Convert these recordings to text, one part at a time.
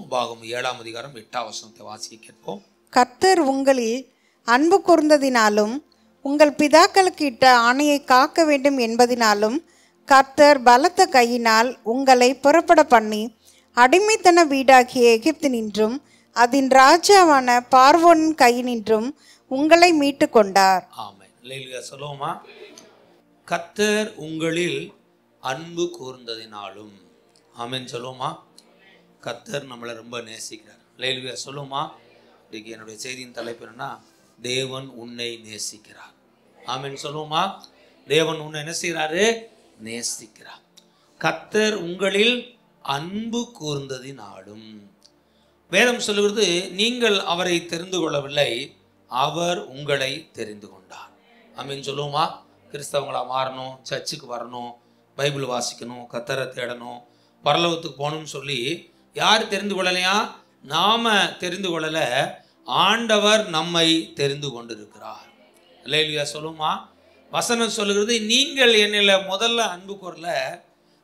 உபாகமம் 7ஆம் அதிகாரம் 8ஆம் வசனத்தை வாசிக்க கேட்போம். கர்த்தர் உங்களில் அன்பு கூர்ந்ததினாலும் உங்கள் பிதாக்களுக்கு இட்ட ஆணையை காக்க வேண்டும் என்பதினாலும் கர்த்தர் பலத்த கையினால் உங்களை புறப்பட பண்ணி அடிமைத்தன வீடாகிய எகிப்தினின்றும் அதன் ராஜாவான பார்வோனின் கையினின்றும் உங்களை மீட்டு கொண்டார். ஆமென். அல்லேலூயா சொல்லுவோமா? கர்த்தர் உங்களில் அன்பு கூர்ந்ததினாலும். ஆமென் சொல்லுவோமா? கர்த்தர் நம்மளை ரொம்ப நேசிக்கிறார். அல்லேலூயா சொல்லுவோமா? இன்னைக்கு என்னுடைய செய்தியின் தலைப்பு என்னன்னா, தேவன் உன்னை நேசிக்கிறார். ஆமென் சொல்லுவோமா? தேவன் உன்னை என்ன செய்கிறாரு? நேசிக்கிறார். கர்த்தர் உங்களில் அன்பு கூர்ந்ததினாலும். வேதம் சொல்லுகிறது, நீங்கள் அவரை தெரிந்து கொள்ளவில்லை, அவர் உங்களை தெரிந்து கொண்டார். ஆமென் சொல்லுவோமா? கிறிஸ்தவங்களா மாறணும், சர்ச்சுக்கு வரணும், பைபிள் வாசிக்கணும், கர்த்தரை தேடணும், பரலோகத்துக்கு போகணும்னு சொல்லி யார் தெரிந்து கொள்ளலையா? நாம தெரிந்து கொள்ளல, ஆண்டவர் நம்மை தெரிந்து கொண்டிருக்கிறார். அல்லேலூயா சொல்லுமா? வசனம் சொல்லுகிறது, நீங்கள் என்னில் முதல்ல அன்பு கூறல,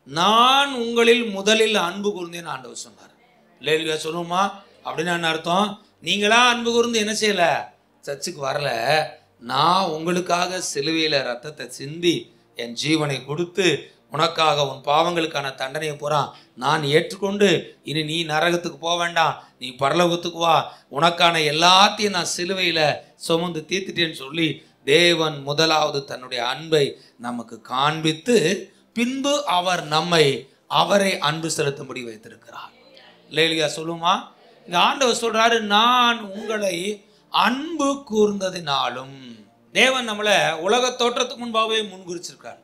நான் உங்களில் முதலில் அன்பு கூர்ந்தேன்னு ஆண்டவர் சொன்னார். அல்லேலூயா சொல்லுமா? அப்படின்னு என்ன அர்த்தம்? நீங்களா அன்பு கூர்ந்து என்ன செய்யல? சர்ச்சுக்கு வரல, நான் உங்களுக்காக சிலுவையில் ரத்தத்தை சிந்தி என் ஜீவனை கொடுத்து உனக்காக உன் பாவங்களுக்கான தண்டனையை பூரா நான் ஏற்றுக்கொண்டு, இனி நீ நரகத்துக்கு போக வேண்டாம், நீ பரலோகத்துக்கு வா, உனக்கான எல்லாத்தையும் நான் சிலுவையில் சுமந்து தீர்த்துட்டேன்னு சொல்லி தேவன் முதலாவது தன்னுடைய அன்பை நமக்கு காண்பித்து பின்பு அவர் நம்மை அவரை அன்பு செலுத்தும்படி வைத்திருக்கிறார். அல்லேலூயா சொல்லுமா? இங்க ஆண்டவர் சொல்றாரு, நான் உங்களை அன்பு கூர்ந்ததினாலும். தேவன் நம்மளை உலக தோற்றத்துக்கு முன்பாகவே முன்குறிச்சிருக்கார்.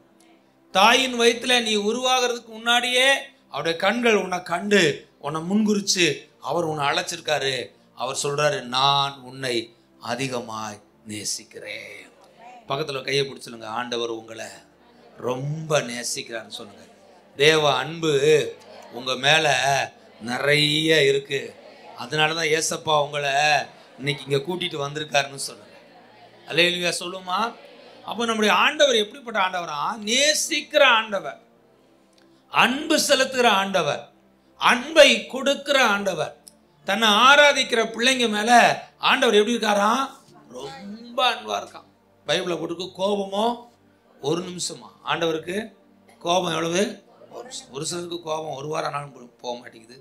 தாயின் வயிற்றுல நீ உருவாகிறதுக்கு முன்னாடியே அவருடைய கண்கள் உன்னை கண்டு உன்னை முன்குறிச்சு அவர் உன்னை அழைச்சிருக்காரு. அவர் சொல்றாரு, நான் உன்னை அதிகமாய் நேசிக்கிறேன். பக்கத்தில் கையை பிடிச்சிருங்க, ஆண்டவர் உங்களை ரொம்ப நேசிக்கிறான்னு சொல்லுங்க. தேவ அன்பு உங்க மேல நிறைய இருக்கு. அதனால தான் ஏசப்பா உங்களை இன்னைக்கு இங்க கூட்டிட்டு வந்திருக்காருன்னு சொல்லுங்க. அல்லேலூயா சொல்லுமா? அப்போ நம்முடைய ஆண்டவர் எப்படிப்பட்ட ஆண்டவரா? நேசிக்கிற ஆண்டவர், அன்பு செலுத்துகிற ஆண்டவர், அன்பை கொடுக்கிற ஆண்டவர். தன்னை ஆராதிக்கிற பிள்ளைங்க மேல ஆண்டவர் எப்படி இருக்காரா? ரொம்ப அன்பா இருக்கான். பைபிளை போட்டுக்கு, கோபமோ ஒரு நிமிஷமா? ஆண்டவருக்கு கோபம் எவ்வளவு? ஒரு சிலருக்கு கோபம் ஒரு வாரம் ஆனாலும் போக மாட்டேங்குது.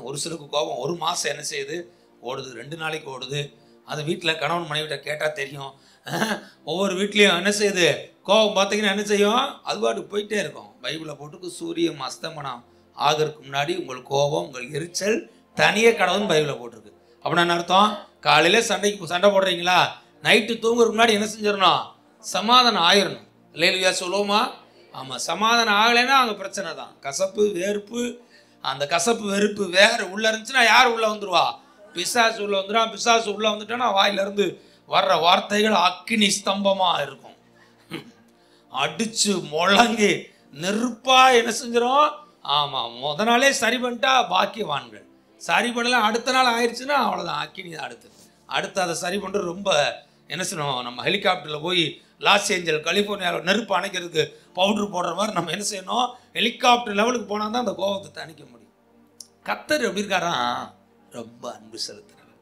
ஒரு சிலருக்கு கோபம் ஒரு மாதம் என்ன செய்யுது? ஓடுது, 2 நாளைக்கு ஓடுது. அது வீட்டில் கணவன் மனைவிட்ட கேட்டால் தெரியும். ஒவ்வொரு வீட்லேயும் என்ன செய்யுது? கோபம் பார்த்தீங்கன்னா என்ன செய்யும்? அது பாட்டுக்கு போயிட்டே இருக்கும். பைபிளை போட்டுக்கு, சூரியன் அஸ்தமனம் ஆகிறதுக்கு முன்னாடி உங்கள் கோபம், உங்கள் எரிச்சல் தனியே கடவுள்னு பைபிளை போட்டிருக்கு. அப்படின்னா என்ன அர்த்தம்? காலையில் சண்டை போடுறீங்களா, நைட்டு தூங்குறதுக்கு முன்னாடி என்ன செஞ்சிடணும்? சமாதானம் ஆயிடணும். அல்லேலூயா சொல்லுவோமா? ஆமாம், சமாதானம் ஆகலைன்னா அங்கே பிரச்சனை தான். கசப்பு வெறுப்பு, அந்த கசப்பு வெறுப்பு வேறு உள்ளே இருந்துச்சுன்னா யார் உள்ளே வந்துடுவா? பிசாசு உள்ளே வந்துடும். பிசாசு உள்ளே வந்துட்டோன்னா வாயிலிருந்து வர்ற வார்த்தைகள் அக்கினி ஸ்தம்பமாக இருக்கும். அடிச்சு முழங்கி நெருப்பாக என்ன செஞ்சிடும்? ஆமாம், முத நாளே சரி பண்ணிட்டா பாக்கியவான்கள். சரி பண்ணலாம், அடுத்த நாள் ஆயிடுச்சுன்னா அவ்வளோதான், அக்கினி தான் அடுத்து அதை சரி பண்ணுறது ரொம்ப என்ன செய்யணும்? நம்ம ஹெலிகாப்டரில் போய் லாஸ் ஏஞ்சல் கலிஃபோர்னியாவில் நெருப்பு அணைக்கிறதுக்கு பவுட்ரு போடுற மாதிரி நம்ம என்ன செய்யணும்? ஹெலிகாப்டர் லெவலுக்கு போனால் தான் அந்த கோபத்தை தணிக்க முடியும். கர்த்தர் எப்படி இருக்காரா? ரொம்ப அன்பு செலுத்துறவர்.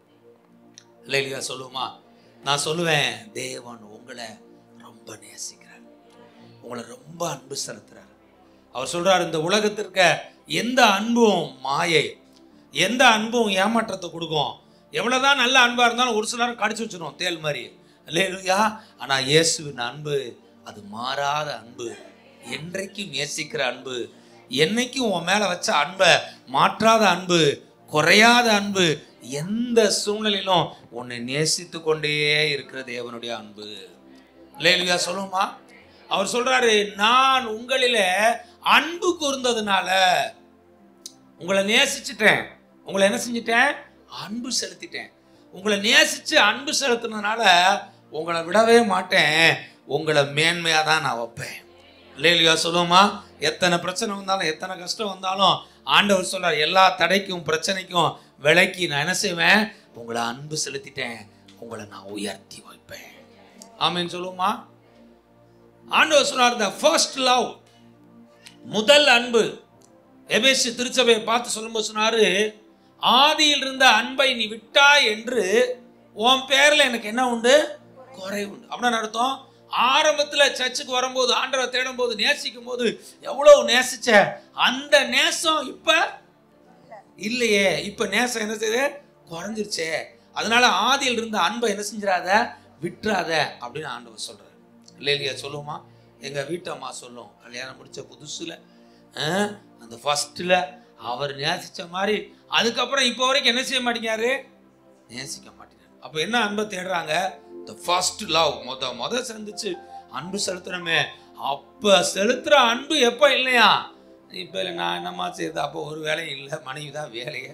இல்லையா சொல்லுவோமா? நான் சொல்லுவேன், தேவன் உங்களை ரொம்ப நேசிக்கிறார், உங்களை ரொம்ப அன்பு செலுத்துறார். அவர் சொல்றார், இந்த உலகத்திற்கு எந்த அன்பும் மாயை, எந்த அன்பும் ஏமாற்றத்தை கொடுக்கும். எவ்வளவுதான் நல்ல அன்பா இருந்தாலும் ஒரு சில நேரம் கடிச்சு வச்சிடும் தேல் மாதிரி. அல்லேலூயா. ஆனா இயேசுவின் அன்பு அது மாறாத அன்பு, என்றைக்கும் நேசிக்கிற அன்பு, என்னைக்கும் உன் மேல வச்ச அன்பை மாற்றாத அன்பு, குறையாத அன்பு, எந்த சூழ்நிலையிலும் உன்னை நேசித்து கொண்டே இருக்கிற தேவனுடைய அன்பு. அல்லேலூயா சொல்லுமா? அவர் சொல்றாரு, நான் உங்களில அன்பு கூர்ந்ததுனால உங்களை நேசிச்சுட்டேன். உங்களை என்ன செஞ்சிட்டேன்? அன்பு செலுத்திட்டேன். உங்களை நேசிச்சு அன்பு செலுத்தினதுனால உங்களை விடவே மாட்டேன், உங்களை மேன்மையாக தான் நான் வைப்பேன். இல்லையா சொல்லுவோமா? எத்தனை பிரச்சனை வந்தாலும், எத்தனை கஷ்டம் வந்தாலும் ஆண்டவர் சொல்றார், எல்லா தடைக்கும் பிரச்சனைக்கும் விலைக்கு நான் என்ன செய்வேன்? உங்களை அன்பு செலுத்திட்டேன், உங்களை நான் உயர்த்தி வைப்பேன். ஆமேன்னு சொல்லுவோமா? ஆண்டவர் சொல்றார், the first love, முதல் அன்பு. எபேசு திருச்சபையை பார்த்து சொல்லும்போது சொன்னாரு, ஆதியில் இருந்த அன்பை நீ விட்டாய் என்று உன் பேர்ல எனக்கு என்ன உண்டு? குறை உண்டு. அப்படின்னு அர்த்தம், ஆரம்பத்துல சர்ச்சுக்கு வரும்போது, ஆண்டவரை தேடும் போது, நேசிக்கும் போது எவ்வளவு நேசிச்ச அந்த நேசம் இப்ப இல்லையே. இப்ப நேசம் என்ன செய்யுது? குறைஞ்சிருச்சே. அதனால ஆதியில் இருந்த அன்பை என்ன செஞ்சிடாத, விட்டுறாத அப்படின்னு ஆண்டவர் சொல்றாரு. இல்லையா? சொல்லுமா? எங்க வீட்டம்மா சொல்லும், கல்யாணம் முடிச்ச புதுசுல அந்த ஃபர்ஸ்ட்ல அவர் நேசிச்ச மாதிரி அதுக்கப்புறம் இப்போ வரைக்கும் என்ன செய்ய மாட்டேங்காரு? நேசிக்க மாட்டேங்காரு. அப்ப என்ன அன்பை தேடுறாங்க? the first love. முத சேர்ந்துச்சு அன்பு செலுத்துறமே, அப்ப செலுத்துற அன்பு எப்ப இல்லையா? இப்ப இல்லை, நான் என்னம்மா செய்யுது? அப்போ ஒரு வேலையும் இல்லை, மனைவி தான் வேலையை.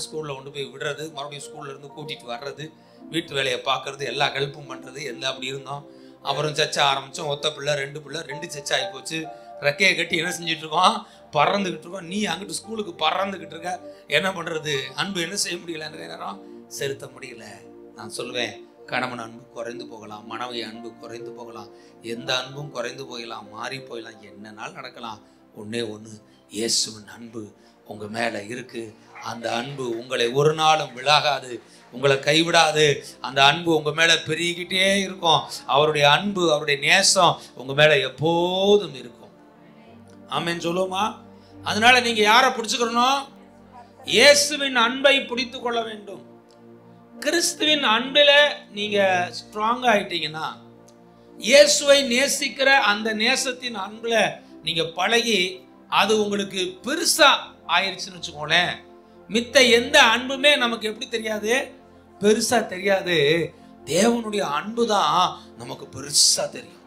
ஸ்கூல்ல கொண்டு போய் விடுறது, மறுபடியும் ஸ்கூல்ல இருந்து கூட்டிட்டு வர்றது, வீட்டு வேலையை பார்க்கறது, எல்லா ஹெல்ப்பும் பண்றது, எல்லாம் அப்படி இருந்தோம். அப்புறம் சர்ச்சை ஆரம்பிச்சோம். ஒத்த பிள்ளை, 2 பிள்ளை, 2 சர்ச்சை ஆகி போச்சு. ரெக்கையை கட்டி என்ன செஞ்சுட்டு இருக்கோம்? பறந்துகிட்டு இருக்கோம். நீ அங்கிட்டு ஸ்கூலுக்கு பறந்துகிட்டு இருக்க. என்ன பண்றது? அன்பு என்ன செய்ய முடியல, நிறைய நேரம் செலுத்த முடியல. நான் சொல்லுவேன், கணவன் அன்பு குறைந்து போகலாம், மனைவி அன்பு குறைந்து போகலாம், எந்த அன்பும் குறைந்து போகலாம், மாறி போயிடலாம், என்னன்னாலும் நடக்கலாம். ஒன்னே ஒன்று, இயேசுவின் அன்பு உங்க மேல இருக்கு. அந்த அன்பு உங்களை ஒரு நாளும் விலகாது, உங்களை கைவிடாது. அந்த அன்பு உங்க மேல பெருகிக்கிட்டே இருக்கும். அவருடைய அன்பு, அவருடைய நேசம் உங்க மேல எப்போதும் இருக்கும். ஆமென் சொல்லுமா? அதனால நீங்க யாரை பிடிச்சுக்கணும்? இயேசுவின் அன்பை பிடித்து கொள்ள வேண்டும். கிறிஸ்துவின் அன்பில நீங்க ஸ்ட்ராங் ஆயிட்டீங்கன்னா, இயேசுவை நேசிக்கிற அந்த நேசத்தின் அன்புல நீங்க பழகி அது உங்களுக்கு பெருசா ஆயிடுச்சுன்னு வச்சுக்கோங்களேன், மித்த எந்த அன்புமே நமக்கு எப்படி தெரியாது? பெருசா தெரியாது. தேவனுடைய அன்பு தான் நமக்கு பெருசா தெரியும்.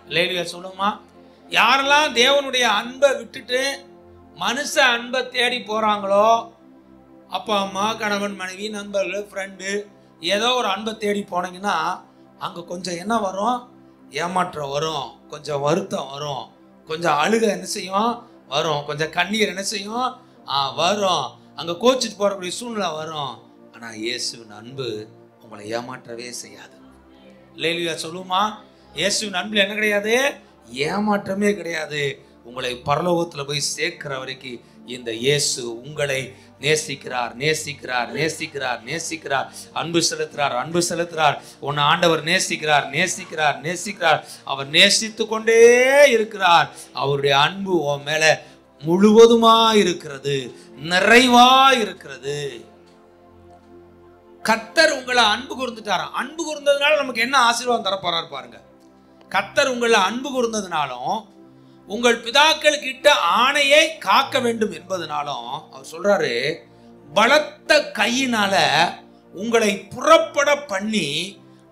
இல்லையா? சொல்லுமா? யாரெல்லாம் தேவனுடைய அன்பை விட்டுட்டு மனுஷ அன்பை தேடி போறாங்களோ, அப்பா அம்மா, கணவன் மனைவி, நண்பர்கள், ஃப்ரெண்டு, ஏதோ ஒரு அன்பை தேடி போனீங்கன்னா அங்கே கொஞ்சம் என்ன வரும்? ஏமாற்றம் வரும், கொஞ்சம் வருத்தம் வரும், கொஞ்சம் அழுக என்ன செய்யும்? வரும், கொஞ்சம் கண்ணீர் என்ன செய்யும்? வரும். அங்கே கோச்சிட்டு போறக்கூடிய சூழ்நிலை வரும். ஆனால் இயேசுவின் அன்பு உங்களை ஏமாற்றவே செய்யாது. இல்லையா? சொல்லுமா? இயேசுவின் அன்பு என்ன கிடையாது? ஏமாற்றமே கிடையாது. உங்களை பரலோகத்தில் போய் சேர்க்கிற வரைக்கும் இந்த இயேசு உங்களை நேசிக்கிறார், நேசிக்கிறார், நேசிக்கிறார், நேசிக்கிறார், அன்பு செலுத்துறார், அன்பு செலுத்துறார். உன்னை ஆண்டவர் நேசிக்கிறார், நேசிக்கிறார், நேசிக்கிறார். அவர் நேசித்து கொண்டே இருக்கிறார். அவருடைய அன்பு உன் மேல முழுவதுமா இருக்கிறது, நிறைவா இருக்கிறது. கர்த்தர் உங்களை அன்பு கூர்ந்துட்டாரா? அன்பு கூர்ந்ததுனால நமக்கு என்ன ஆசீர்வாதம் தரப்போறாரு பாருங்க. கர்த்தர் உங்களை அன்பு கூர்ந்ததுனாலும், உங்கள் பிதாக்கள் கிட்ட ஆணையை காக்க வேண்டும் என்பதனாலும் அவர் சொல்றாரு, பலத்த கையினால உங்களை புறப்பட பண்ணி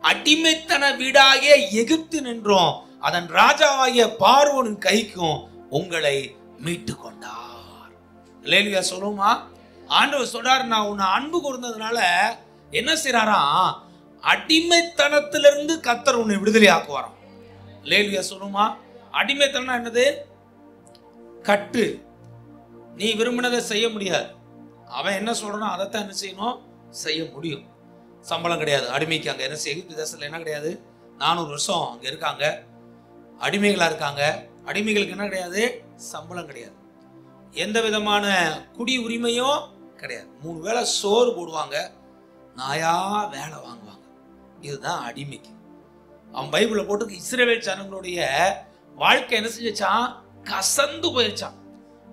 அடிமைத்தன வீடாகிய எகிப்து நின்றோம் அதன் ராஜாவாகிய பார்வோனின் கைக்கும் உங்களை மீட்டு கொண்டார். இல்லையா? சொல்லுமா? ஆண்டவர் சொல்றாரு, நான் உன்னை அன்பு கூர்ந்ததுனால என்ன செய்யறாராம்? அடிமைத்தனத்திலிருந்து கர்த்தர் உன்னை விடுதலை ஆக்குவாராம். இல்லையா? சொல்லுமா? அடிமைத்தனம் என்னது? கட்டு. நீ விரும்பினதை செய்ய முடியாது. அவன் என்ன சொல்றானோ அதைத்தான் என்ன செய்யணும்? செய்ய முடியும். சம்பளம் கிடையாது அடிமைக்கு. அங்க என்ன செய்ய தேசத்துல என்ன கிடையாது? 400 வருஷம் அங்க இருக்காங்க, அடிமைகளா இருக்காங்க. அடிமைகளுக்கு என்ன கிடையாது? சம்பளம் கிடையாது, எந்த விதமான குடி உரிமையும் கிடையாது. 3 வேளை சோறு போடுவாங்க, நாயா வேலை வாங்குவாங்க. இதுதான் அடிமைக்கு. அவன் பைபிளை போட்டு இஸ்ரவேல் ஜனங்களுடைய வாழ்க்கை என்ன செஞ்சான்? கசந்து போயிருச்சான்.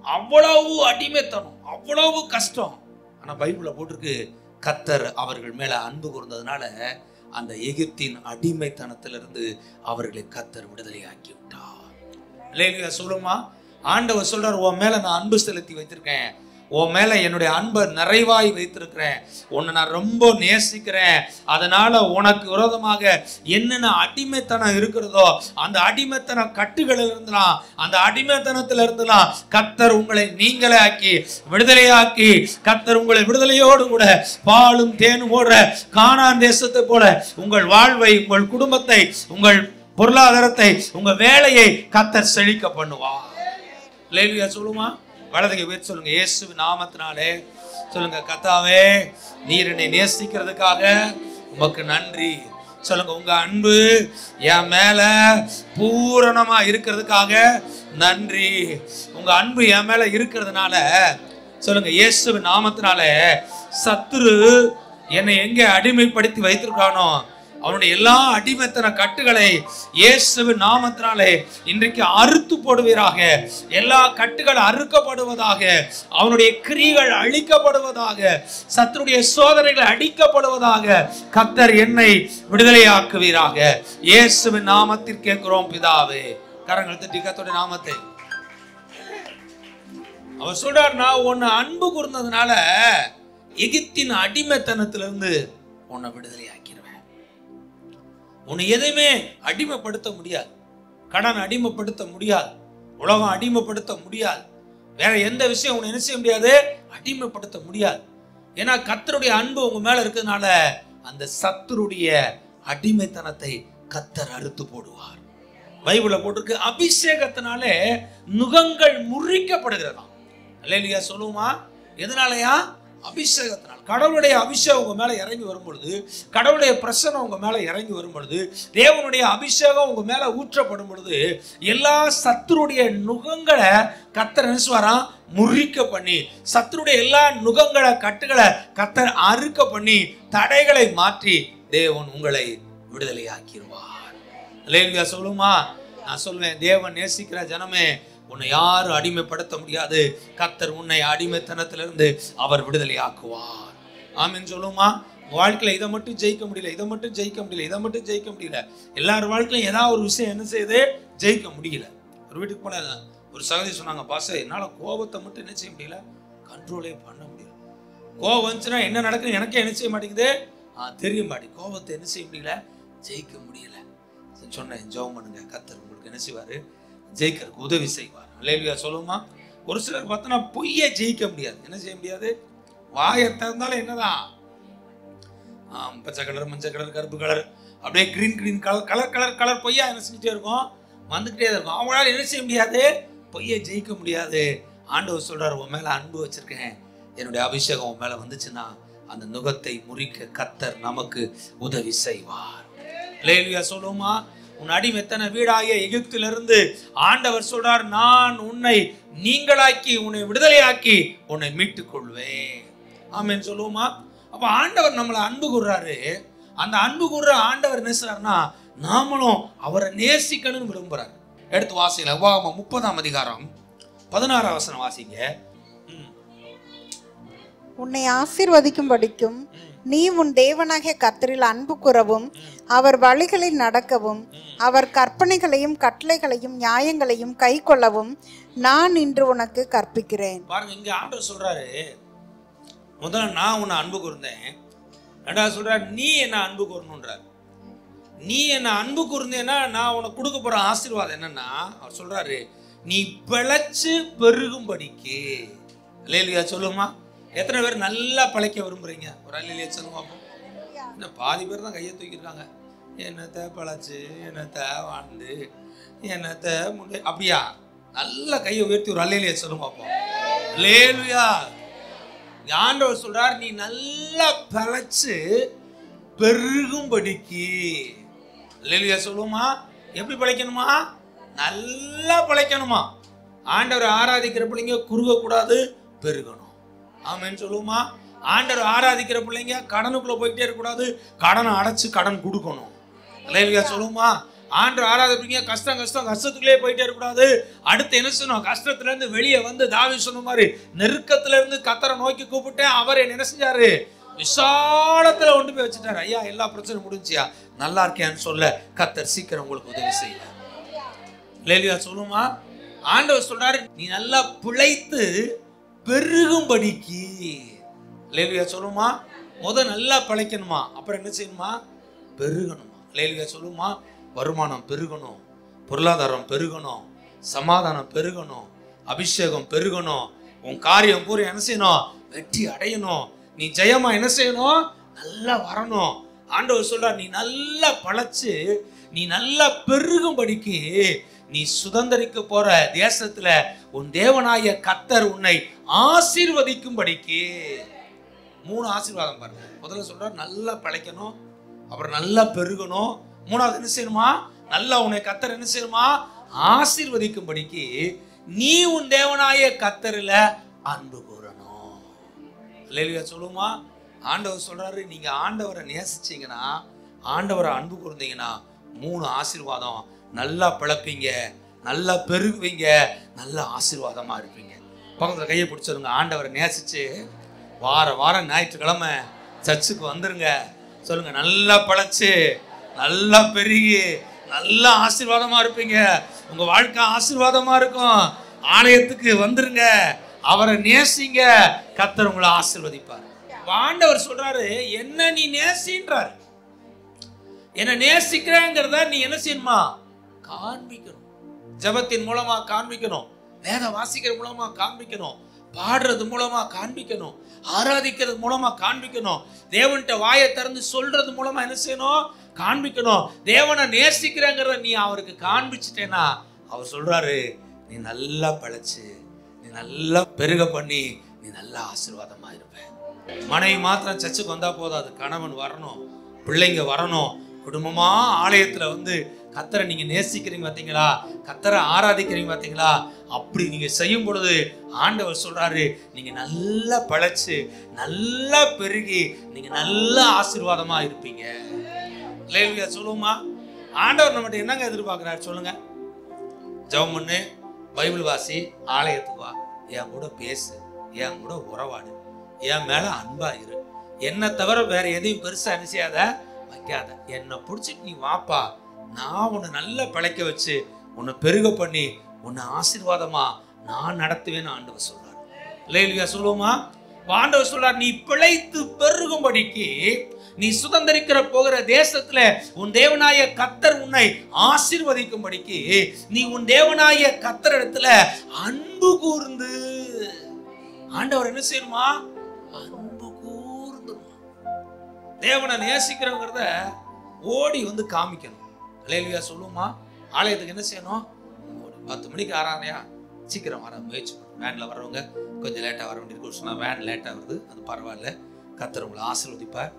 அவ்வளவு அடிமைத்தனம், அவ்வளவு கஷ்டம். ஆனா பைபிளை போட்டிருக்கு, கர்த்தர் அவர்கள் மேல அன்பு கூர்ந்ததுனால அந்த எகிப்தின் அடிமைத்தனத்திலிருந்து அவர்களை கர்த்தர் விடுதலை ஆக்கி விட்டார். இல்லையா? சொல்லுமா? ஆண்டவர் சொல்றார், உன் மேல நான் அன்பு செலுத்தி வைத்திருக்கேன், உன் மேல என்னுடைய அன்பை நிறைவாய் வைத்திருக்கிறேன், உன்னை நான் ரொம்ப நேசிக்கிறேன். அதனால உனக்கு விரோதமாக என்னென்ன அடிமைத்தனம் இருக்கிறதோ அந்த அடிமைத்தன கட்டுகள் இருந்தலாம், அந்த அடிமைத்தனத்துல இருந்தலாம் கர்த்தர் உங்களை நீங்களே ஆக்கி விடுதலையாக்கி, கர்த்தர் உங்களை விடுதலையோடு கூட பாலும் தேனும் ஓடுற கானான் தேசத்தை போல உங்கள் வாழ்வை, உங்கள் குடும்பத்தை, உங்கள் பொருளாதாரத்தை, உங்க வேலையை கர்த்தர் செழிக்க பண்ணுவார். இல்லையா? சொல்லுமா? வலதுகை உயர்த்தி சொல்லுங்க, இயேசுவின் நாமத்தினாலே சொல்லுங்க, கர்த்தாவே நீர் என்னை நேசிக்கிறதுக்காக உமக்கு நன்றி. சொல்லுங்க, உங்க அன்பு என் மேல பூரணமா இருக்கிறதுக்காக நன்றி. உங்க அன்பு என் மேல இருக்கிறதுனால சொல்லுங்க, இயேசுவின் நாமத்தினால சத்துரு என்னை எங்க அடிமைப்படுத்தி வைத்திருக்கானோ அவனுடைய எல்லா அடிமைத்தன கட்டுகளை இயேசுவின் நாமத்தினாலே இன்றைக்கு அறுத்து போடுவீராக. எல்லா கட்டுகள் அறுக்கப்படுவதாக, அவனுடைய கிரியைகள் அழிக்கப்படுவதாக, சத்துருடைய சோதனைகள் அடிக்கப்படுவதாக. கர்த்தர் என்னை விடுதலையாக்குவீராக. இயேசுவின் நாமத்தில் கேட்கிறோம் பிதாவே. கரங்கள் தட்டி கர்த்தருடைய நாமத்தை. அவர் சொல்றார், நான் உன்னை அன்பு கூர்ந்ததுனால எகிப்தின் அடிமைத்தனத்திலிருந்து உன்னை விடுதலை ஆக்கிடுவேன். உன்னை எதையுமே அடிமைப்படுத்த முடியாது. கடன் அடிமைப்படுத்த முடியாது, உலகம் அடிமைப்படுத்த முடியாது, வேற எந்த விஷயம் உன்னை என்ன செய்ய முடியாது, அடிமைப்படுத்த முடியாது. ஏன்னா கர்த்தருடைய அன்பு உங்க மேல இருக்கிறதுனால அந்த சத்துருடைய அடிமைத்தனத்தை கர்த்தர் அறுத்து போடுவார். பைபிள்ல போட்டிருக்கு, அபிஷேகத்தினாலே நுகங்கள் முறிக்கப்படுகிறதாம். அல்லேலூயா சொல்லுமா? எதனாலயா? அபிஷேகத்தினால். கடவுளுடைய அபிஷேகம் உங்க மேல இறங்கி வரும் பொழுது, கடவுளுடைய பிரசன்னம் உங்க மேல இறங்கி வரும் பொழுது, தேவனுடைய அபிஷேகம் உங்க மேல ஊற்றப்படும் பொழுது, எல்லா சத்துருடைய நுகங்களை கர்த்தர் நினைச்சுவாராம் முறிக்க பண்ணி, சத்துருடைய எல்லா நுகங்களை கட்டுகளை கர்த்தர் அறுக்க பண்ணி, தடைகளை மாற்றி தேவன் உங்களை விடுதலை ஆக்கிடுவார். அல்லேலூயா சொல்லுமா? நான் சொல்லுவேன், தேவன் நேசிக்கிற ஜனமே, உன்னை யாரும் அடிமைப்படுத்த முடியாது. கர்த்தர் உன்னை அடிமைத்தனத்திலிருந்து அவர் விடுதலை ஆக்குவார். ஆமென் சொல்லுமா? வாழ்க்கையில இதை மட்டும் ஜெயிக்க முடியல, இதை மட்டும் ஜெயிக்க முடியல, இதை மட்டும் ஜெயிக்க முடியல. எல்லார் வாழ்க்கையிலும் ஏதாவது ஒரு விஷயம் என்ன செய்யுது, ஜெயிக்க முடியல. ஒரு வீட்டுக்கு போன ஒரு சகோதரி சொன்னாங்க, பாஸ்டர் என்னால கோபத்தை மட்டும் என்ன செய்ய முடியல, கண்ட்ரோலே பண்ண முடியல. கோபம் வந்துச்சுன்னா என்ன நடக்குது எனக்கே என்ன செய்ய மாட்டேங்குது, தெரிய மாட்டேங்குது. கோபத்தை என்ன செய்ய முடியல, ஜெயிக்க முடியல. சொன்னேன், ஜெபம் பண்ணுங்க, கர்த்தர் உங்களுக்கு என்ன செய்வாரு, ஜெயிக்கிறதுக்கு உதவி செய்வார். அல்லேலூயா சொல்லுமா? ஒரு சிலர் பார்த்தா பொய்யை ஜெயிக்க முடியாது. என்ன செய்ய முடியாது, வாயை திறந்தாலும் என்னதான், பச்சை கலர், மஞ்சள் கலர், கருப்பு கலர், அப்படியே கிரீன் கலர் பொய்யா என்ன செஞ்சுட்டே இருக்கும், வந்துகிட்டே இருக்கும். அவங்களால என்ன செய்ய முடியாது, பொய்யை ஜெயிக்க முடியாது. ஆண்டவர் சொல்றாரு, உன் மேல அன்பு வச்சிருக்கேன், என்னுடைய அபிஷேகம் உன் மேல வந்துச்சுன்னா அந்த நுகத்தை முறிக்க கர்த்தர் நமக்கு உதவி செய்வார். அல்லேலூயா சொல்லுமா? உன் அடிமைத்தன வீடாகிய எகிப்திலிருந்து ஆண்டவர் சொல்றார், நான் உன்னை நீங்களாக்கி உன்னை விடுதலையாக்கி உன்னை மீட்டுக் கொள்வேன். ஆமென் சொல்லுவோமா? அப்ப ஆண்டவர் நம்மளை அன்பு கூர்றாரு. அந்த அன்பு கூர்ற ஆண்டவர் என்ன செய்றாருன்னா, நாமளும் அவரை நேசிக்கணும்னு விரும்புறாரு. எடுத்து வாசிங்க, உபாகமம் 30ஆம் அதிகாரம் 16ஆம் வசனம் வாசிங்க. உன்னை ஆசீர்வதிக்கும்படிக்கும் நீ உன் தேவனாகிய கர்த்தரில் அன்பு கூறவும், அவர் வழிகளில் நடக்கவும், அவர் கற்பனைகளையும் கட்டளைகளையும் நியாயங்களையும் கை கொள்ளவும் நான் இன்று உனக்கு கற்பிக்கிறேன். பாருங்க, இங்க ஆண்டவர் சொல்றாரு, முதல்ல நான் உன்னை அன்பு கூர்ந்தேன். ரெண்டாவது சொல்றாரு, நீ என்ன அன்பு கூறணுன்றார். நீ என்ன அன்பு கூர்ந்தேன்னா நான் உனக்கு கொடுக்க போற ஆசீர்வாதம் என்னன்னா, அவர் சொல்றாரு, நீ பிழைச்சு பெருகும்படிக்கு. அல்லேலூயா சொல்லுமா? எத்தனை பேர் நல்லா பிழைக்க விரும்புறீங்க? ஒரு அல்லேலூயா சொல்லுமா? இன்னும் பாதி பேர் தான் கையை தூக்கியிருக்காங்க. என்னத்தை பிழைச்சு, என்னத்தை வாழ்ந்து, என்னத்தை அப்படியா? நல்ல கையை உயர்த்தி ஒரு அல்லேலூயா சொல்லுமா? அல்லேலூயா. ஆண்டவர் சொல்றார், நீ நல்லா பிழைச்சு பெருகும்படிக்கு. அல்லேலூயா சொல்லுமா? எப்படி பிழைக்கணுமா? நல்லா பிழைக்கணுமா? ஆண்டவர் ஆராதிக்கிற பிள்ளைங்க குறுக கூடாது, பெருகணும். ஆமென் சொல்லுமா? ஆண்டவர் ஆராதிக்கிற பிள்ளைங்க கடனுக்குள்ள போயிட்டே இருக்கக்கூடாது, கடனை அடைச்சு கடன் கொடுக்கணும். அல்லேலூயா சொல்லுமா? ஆண்டவர் ஆராதிப்பீங்க, கஷ்டத்துக்குள்ளே போயிட்டே இருக்கக்கூடாது. அடுத்து என்ன சொன்னோம், கஷ்டத்துல இருந்து வெளியே வந்து தாவீது சொன்ன மாதிரி நெருக்கத்துல இருந்து கர்த்தரை நோக்கி கூப்பிட்டேன், அவர் என்ன செஞ்சாரு, விசாலத்துல கொண்டு போய் வச்சுட்டாரு. ஐயா எல்லா பிரச்சனையும் முடிஞ்சியா, நல்லா இருக்கேன்னு சொல்ல கர்த்தர் சீக்கிரம் உங்களுக்கு உதவி செய்வார். அல்லேலூயா சொல்லுமா? ஆண்டவர் சொல்றாரு, நீ நல்லா பிழைத்து பெருகும்படிக்கு. அல்லேலூயா சொல்லுமா? நல்லா பிழைக்கணுமா, அப்புறம் என்ன செய்யணுமா, பெருகணுமா. அல்லேலூயா சொல்லுமா? வருமானம் பெருகணும், பொருளாதாரம் பெருகணும், சமாதானம் பெருகணும், அபிஷேகம் பெருகணும், உன் காரியம் பூரா என்ன செய்யணும், வெற்றி அடையணும், நீ ஜெயமா என்ன செய்யணும், நல்லா வரணும். ஆண்டவர் சொல்றார், நீ நல்லா பழைச்சு நீ நல்லா பெருகும்படிக்கு நீ சுதந்திரிக்க போற தேசத்துல உன் தேவனாய கர்த்தர் உன்னை ஆசீர்வதிக்கும்படிக்கு. 3 ஆசீர்வாதம் பாருங்க. முதல்ல சொல்றார், நல்லா பிழைக்கணும், அப்புறம் நல்லா பெருகணும், மூணாவது என்ன செய்யணுமா, நல்லா உன்னை கர்த்தர் என்ன செய்யணுமா, ஆசீர்வதிக்கும்படிக்கு நீ உன் தேவனாய கர்த்தரில் அன்பு கூறணும். கூறணும். அல்லேலூயா சொல்லுமா. ஆண்டவர் சொல்றாரு, நீங்க ஆண்டவரை நேசிச்சீங்கன்னா, ஆண்டவரை அன்பு கூர்ந்தீங்கன்னா 3 ஆசீர்வாதம். நல்லா பிழைப்பீங்க, நல்லா பெருகுவீங்க, நல்ல ஆசீர்வாதமா இருப்பீங்க. பக்கத்துல கையை பிடிச்சிருங்க. ஆண்டவரை நேசிச்சு வாரம் ஞாயிற்றுக்கிழமை சர்ச்சுக்கு வந்துருங்க. சொல்லுங்க, நல்லா பிழைச்சு நல்லா பெருகி நல்ல ஆசீர்வாதமா இருப்பீங்க. உங்க வாழ்க்கை ஆசீர்வாதமா இருக்கும். ஆலயத்துக்கு வந்துருங்க, அவரை நேசிங்க, கர்த்தர் உங்களை ஆசீர்வதிப்பார். ஆண்டவர் சொல்றாரு, என்ன நீ நேசின்றாரு. என்ன நேசிக்கிறேங்கிறத நீ என்ன செய்யணுமா? காண்பிக்கணும். ஜெபத்தின் மூலமா காண்பிக்கணும், வேத வாசிக்கிற மூலமா காண்பிக்கணும், பாடுறது மூலமா காண்பிக்கணும், ஆராதிக்கிறது மூலமா காண்பிக்கணும், தேவன்கிட்ட வாயை திறந்து சொல்றது மூலமா என்ன செய்யணும்? காண்பிக்கணும். தேவனை நேசிக்கிறேங்கிறத நீ அவருக்கு காண்பிச்சிட்டேன்னா அவர் சொல்றாரு, நீ நல்லா பழைச்சு, நீ நல்லா பெருக பண்ணி, நீ நல்ல ஆசீர்வாதமா இருப்ப. மனைவி மாத்திரம் சர்ச்சுக்கு வந்தா போதாது, கணவன் வரணும், பிள்ளைங்க வரணும், குடும்பமா ஆலயத்துல வந்து கர்த்தரை நீங்க நேசிக்கிறீங்க பாத்தீங்களா, கர்த்தரை ஆராதிக்கிறீங்க பாத்தீங்களா, அப்படி நீங்க செய்யும் பொழுது ஆண்டவர் சொல்றாரு, நீங்க நல்லா பழைச்சு நல்லா பெருகி நீங்க நல்ல ஆசீர்வாதமா இருப்பீங்க. அல்லேலூயா சொல்லுமா. ஆண்டவர் நம்மகிட்ட என்னங்க எதிர்பார்க்கிறாரு சொல்லுங்க? ஜெபம் பண்ணு, பைபிள் வாசி, ஆலயத்துக்கு வா, என் கூட பேசு, என் கூட உறவாடு, என் மேல அன்பா இரு, என்ன தவிர வேற எதையும் பெருசா நினைச்சாத வைக்காத, என்னை பிடிச்சிட்டு நீ வாப்பா, நான் உன்னை நல்லா பிழைக்க வச்சு உன்னை பெருக பண்ணி உன்னை ஆசீர்வாதமா நான் நடத்துவேன்னு ஆண்டவர் சொல்றாரு. அல்லேலூயா சொல்லுமா. ஆண்டவர் சொல்றார், நீ பிழைத்து பெருகும்படிக்கு, நீ சுதந்திரிக்கிற போகிற தேசத்துல உன் தேவனாய கர்த்தர் உன்னை ஆசீர்வதிக்கும்படிக்கு நீ உன் தேவனாய கர்த்தர் இடத்துல அன்பு கூர்ந்து. ஆண்டவர் என்ன செய்யணுமா? அன்பு கூர்ந்து. தேவனை நேசிக்கிறவங்கிறத ஓடி வந்து காமிக்கணும். அல்லேலூயா சொல்லுமா. ஆலயத்துக்கு என்ன செய்யணும்? 10 மணிக்கு ஆறாரையா, சீக்கிரம் வர முயற்சி பண்ணும். வேன்ல வர்றவங்க கொஞ்சம் லேட்டா வர வேண்டியிருக்கு சொன்னா, வேன் லேட்டா வருது, அது பரவாயில்ல, கர்த்தர் உங்களை ஆசீர்வதிப்பார்.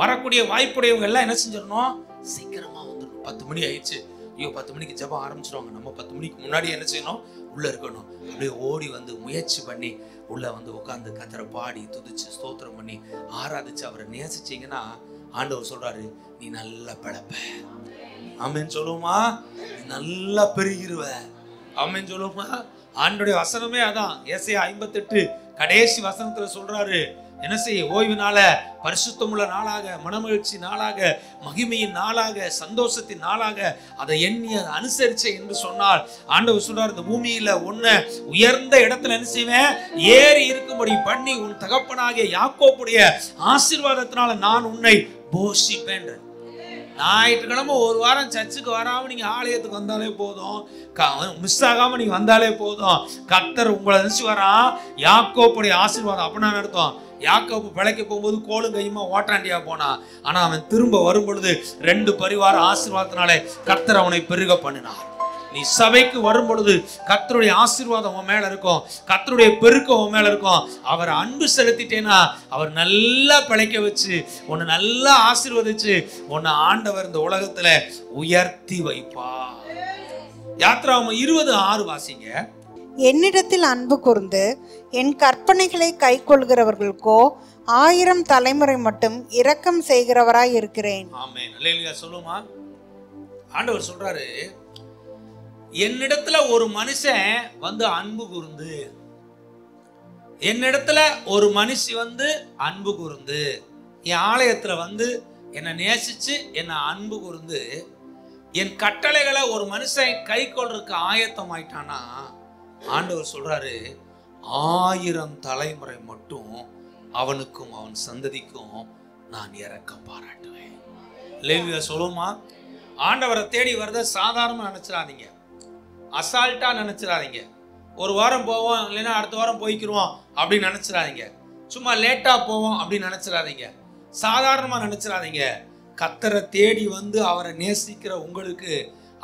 வரக்கூடிய வாய்ப்புடையவங்க எல்லாம் என்ன செஞ்சிடணும்? சீக்கிரமா வந்துடணும். 10 மணி ஆயிடுச்சு, ஐயோ 10 மணிக்கு ஜெபம் ஆரம்பிச்சிருவாங்க, நம்ம 10 மணிக்கு முன்னாடி என்ன செய்யணும்? உள்ள இருக்கணும். அப்படியே ஓடி வந்து முயற்சி பண்ணி உள்ள வந்து உட்காந்து கர்த்தரை பாடி துதிச்சு ஸ்தோத்திரம் பண்ணி ஆராதிச்சு அவரை நேசிச்சீங்கன்னா ஆண்டவர் சொல்றாரு, நீ நல்லா பிழைப்ப. ஆமென் சொல்லுமா. நீ நல்லா பெருகிருவ. ஆமென் சொல்லுமா. ஆண்டோடைய வசனமே அதான். ஏசாயா 58 கடைசி வசனத்துல சொல்றாரு, என்ன செய்ய? ஓய்வு நாள பரிசுத்தமுள்ள நாளாக, மனமகிழ்ச்சி நாளாக, மகிமையின் நாளாக, சந்தோஷத்தின் நாளாக அதை எண்ணி அதை அனுசரிச்ச என்று சொன்னால் ஆண்டவர் சொல்றார், இந்த பூமியில உன்னை உயர்ந்த இடத்துல என்ன செய்வேன்? ஏறி இருக்கும்படி பண்ணி உன் தகப்பனாகிய யாக்கோபுடைய ஆசீர்வாதத்தினால நான் உன்னை போஷிப்பேன். ஞாயிற்றுக்கிழமை ஒரு வாரம் சர்ச்சுக்கு வராம நீங்க ஆலயத்துக்கு வந்தாலே போதும், மிஸ் ஆகாம நீங்க வந்தாலே போதும், கர்த்தர் உங்களை நினைச்சு வரா. யாக்கோபுடைய ஆசீர்வாதம் அப்படின்னா அர்த்தம், யாக்கோபு பிழைக்க போகும்போது கோலும் கையுமா ஓட்டாண்டியா போனா, ஆனா அவன் திரும்ப வரும் பொழுது 2 பரிவார ஆசீர்வாதத்தினாலே கர்த்தர் அவனை பெருக பண்ணினார். நீ சபைக்கு வரும் பொழுது கர்த்தருடைய ஆசீர்வாதம் உன் மேல இருக்கும், கர்த்தருடைய பெருக்கம் உன் மேல இருக்கும். அவர் அன்பு செலுத்திட்டேன்னா அவர் நல்லா பிழைக்க வச்சு உன்னை நல்லா ஆசீர்வதிச்சு உன்னை ஆண்டவர் இந்த உலகத்துல உயர்த்தி வைப்பா. யாத்ராகமம் 20:6 வாசிங்க. என்னிடத்தில் அன்பு கூர்ந்து என் கற்பனைகளை கைக்கொள்கிறவர்களுக்கோ 1000 தலைமுறை மட்டும் இரக்கம் செய்கிறவராய் இருக்கிறேன். ஆமென். அல்லேலூயா சொல்லுமா. ஆண்டவர் சொல்றாரு, என்னிடத்துல ஒரு மனுஷன் வந்து அன்பு கூர்ந்து, என்னிடத்துல ஒரு மனுஷி வந்து அன்பு கூர்ந்து, என் ஆலயத்துல வந்து என்னை நேசிச்சு என்னை அன்பு கூர்ந்து என் கட்டளைகளை ஒரு மனுஷன் கை கொள்றதுக்கு ஆயத்தம் ஆயிட்டானா ஆண்டவர் சொல்றாரு, 1000 தலைமுறை மட்டும் அவனுக்கும் அவன் சந்ததிக்கும் நான் இரக்கம் பாராட்டுவேன். அல்லேலூயா சொல்லுமா. ஆண்டவரை தேடி வரத சாதாரணமா நினைச்சிடாதீங்க, அசால்ட்டா நினைச்சிடாதீங்க. ஒரு வாரம் போவோம், இல்லைன்னா அடுத்த வாரம் போய்க்கிறோம் அப்படின்னு நினைச்சிடாதீங்க. சும்மா லேட்டா போவோம் அப்படின்னு நினைச்சிடாதீங்க, சாதாரணமா நினைச்சிடாதீங்க. கர்த்தரை தேடி வந்து அவரை நேசிக்கிற உங்களுக்கு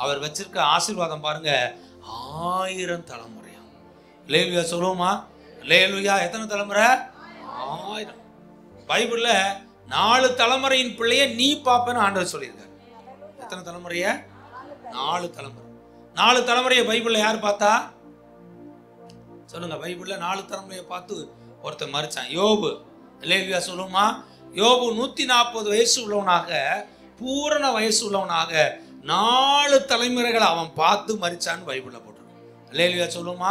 அவர் வச்சிருக்க ஆசீர்வாதம் பாருங்க, 1000 தலைமுறையா. அல்லேலூயா சொல்லுவோமா. அல்லேலூயா. எத்தனை தலைமுறை? 1000. பைபிள்ல 4 தலைமுறையின் பிள்ளைய நீ பாப்பேன்னு ஆண்டவர் சொல்லியிருக்காரு. எத்தனை தலைமுறைய? 4 தலைமுறை. 4 தலைமுறையை பைபிள்ல யார் பார்த்தா சொல்லுங்க? பைபிள்ல 4 தலைமுறையை பார்த்து ஒருத்தன் மறிச்சான். யோபு, அல்லேலூயா சொல்லுமா. யோபு 140 வயசு உள்ளவனாக, பூரண வயசு உள்ளவனாக 4 தலைமுறைகளை அவன் பார்த்து மறிச்சான்னு பைபிள்ல போட்டிருக்கான். அல்லேலூயா சொல்லுமா.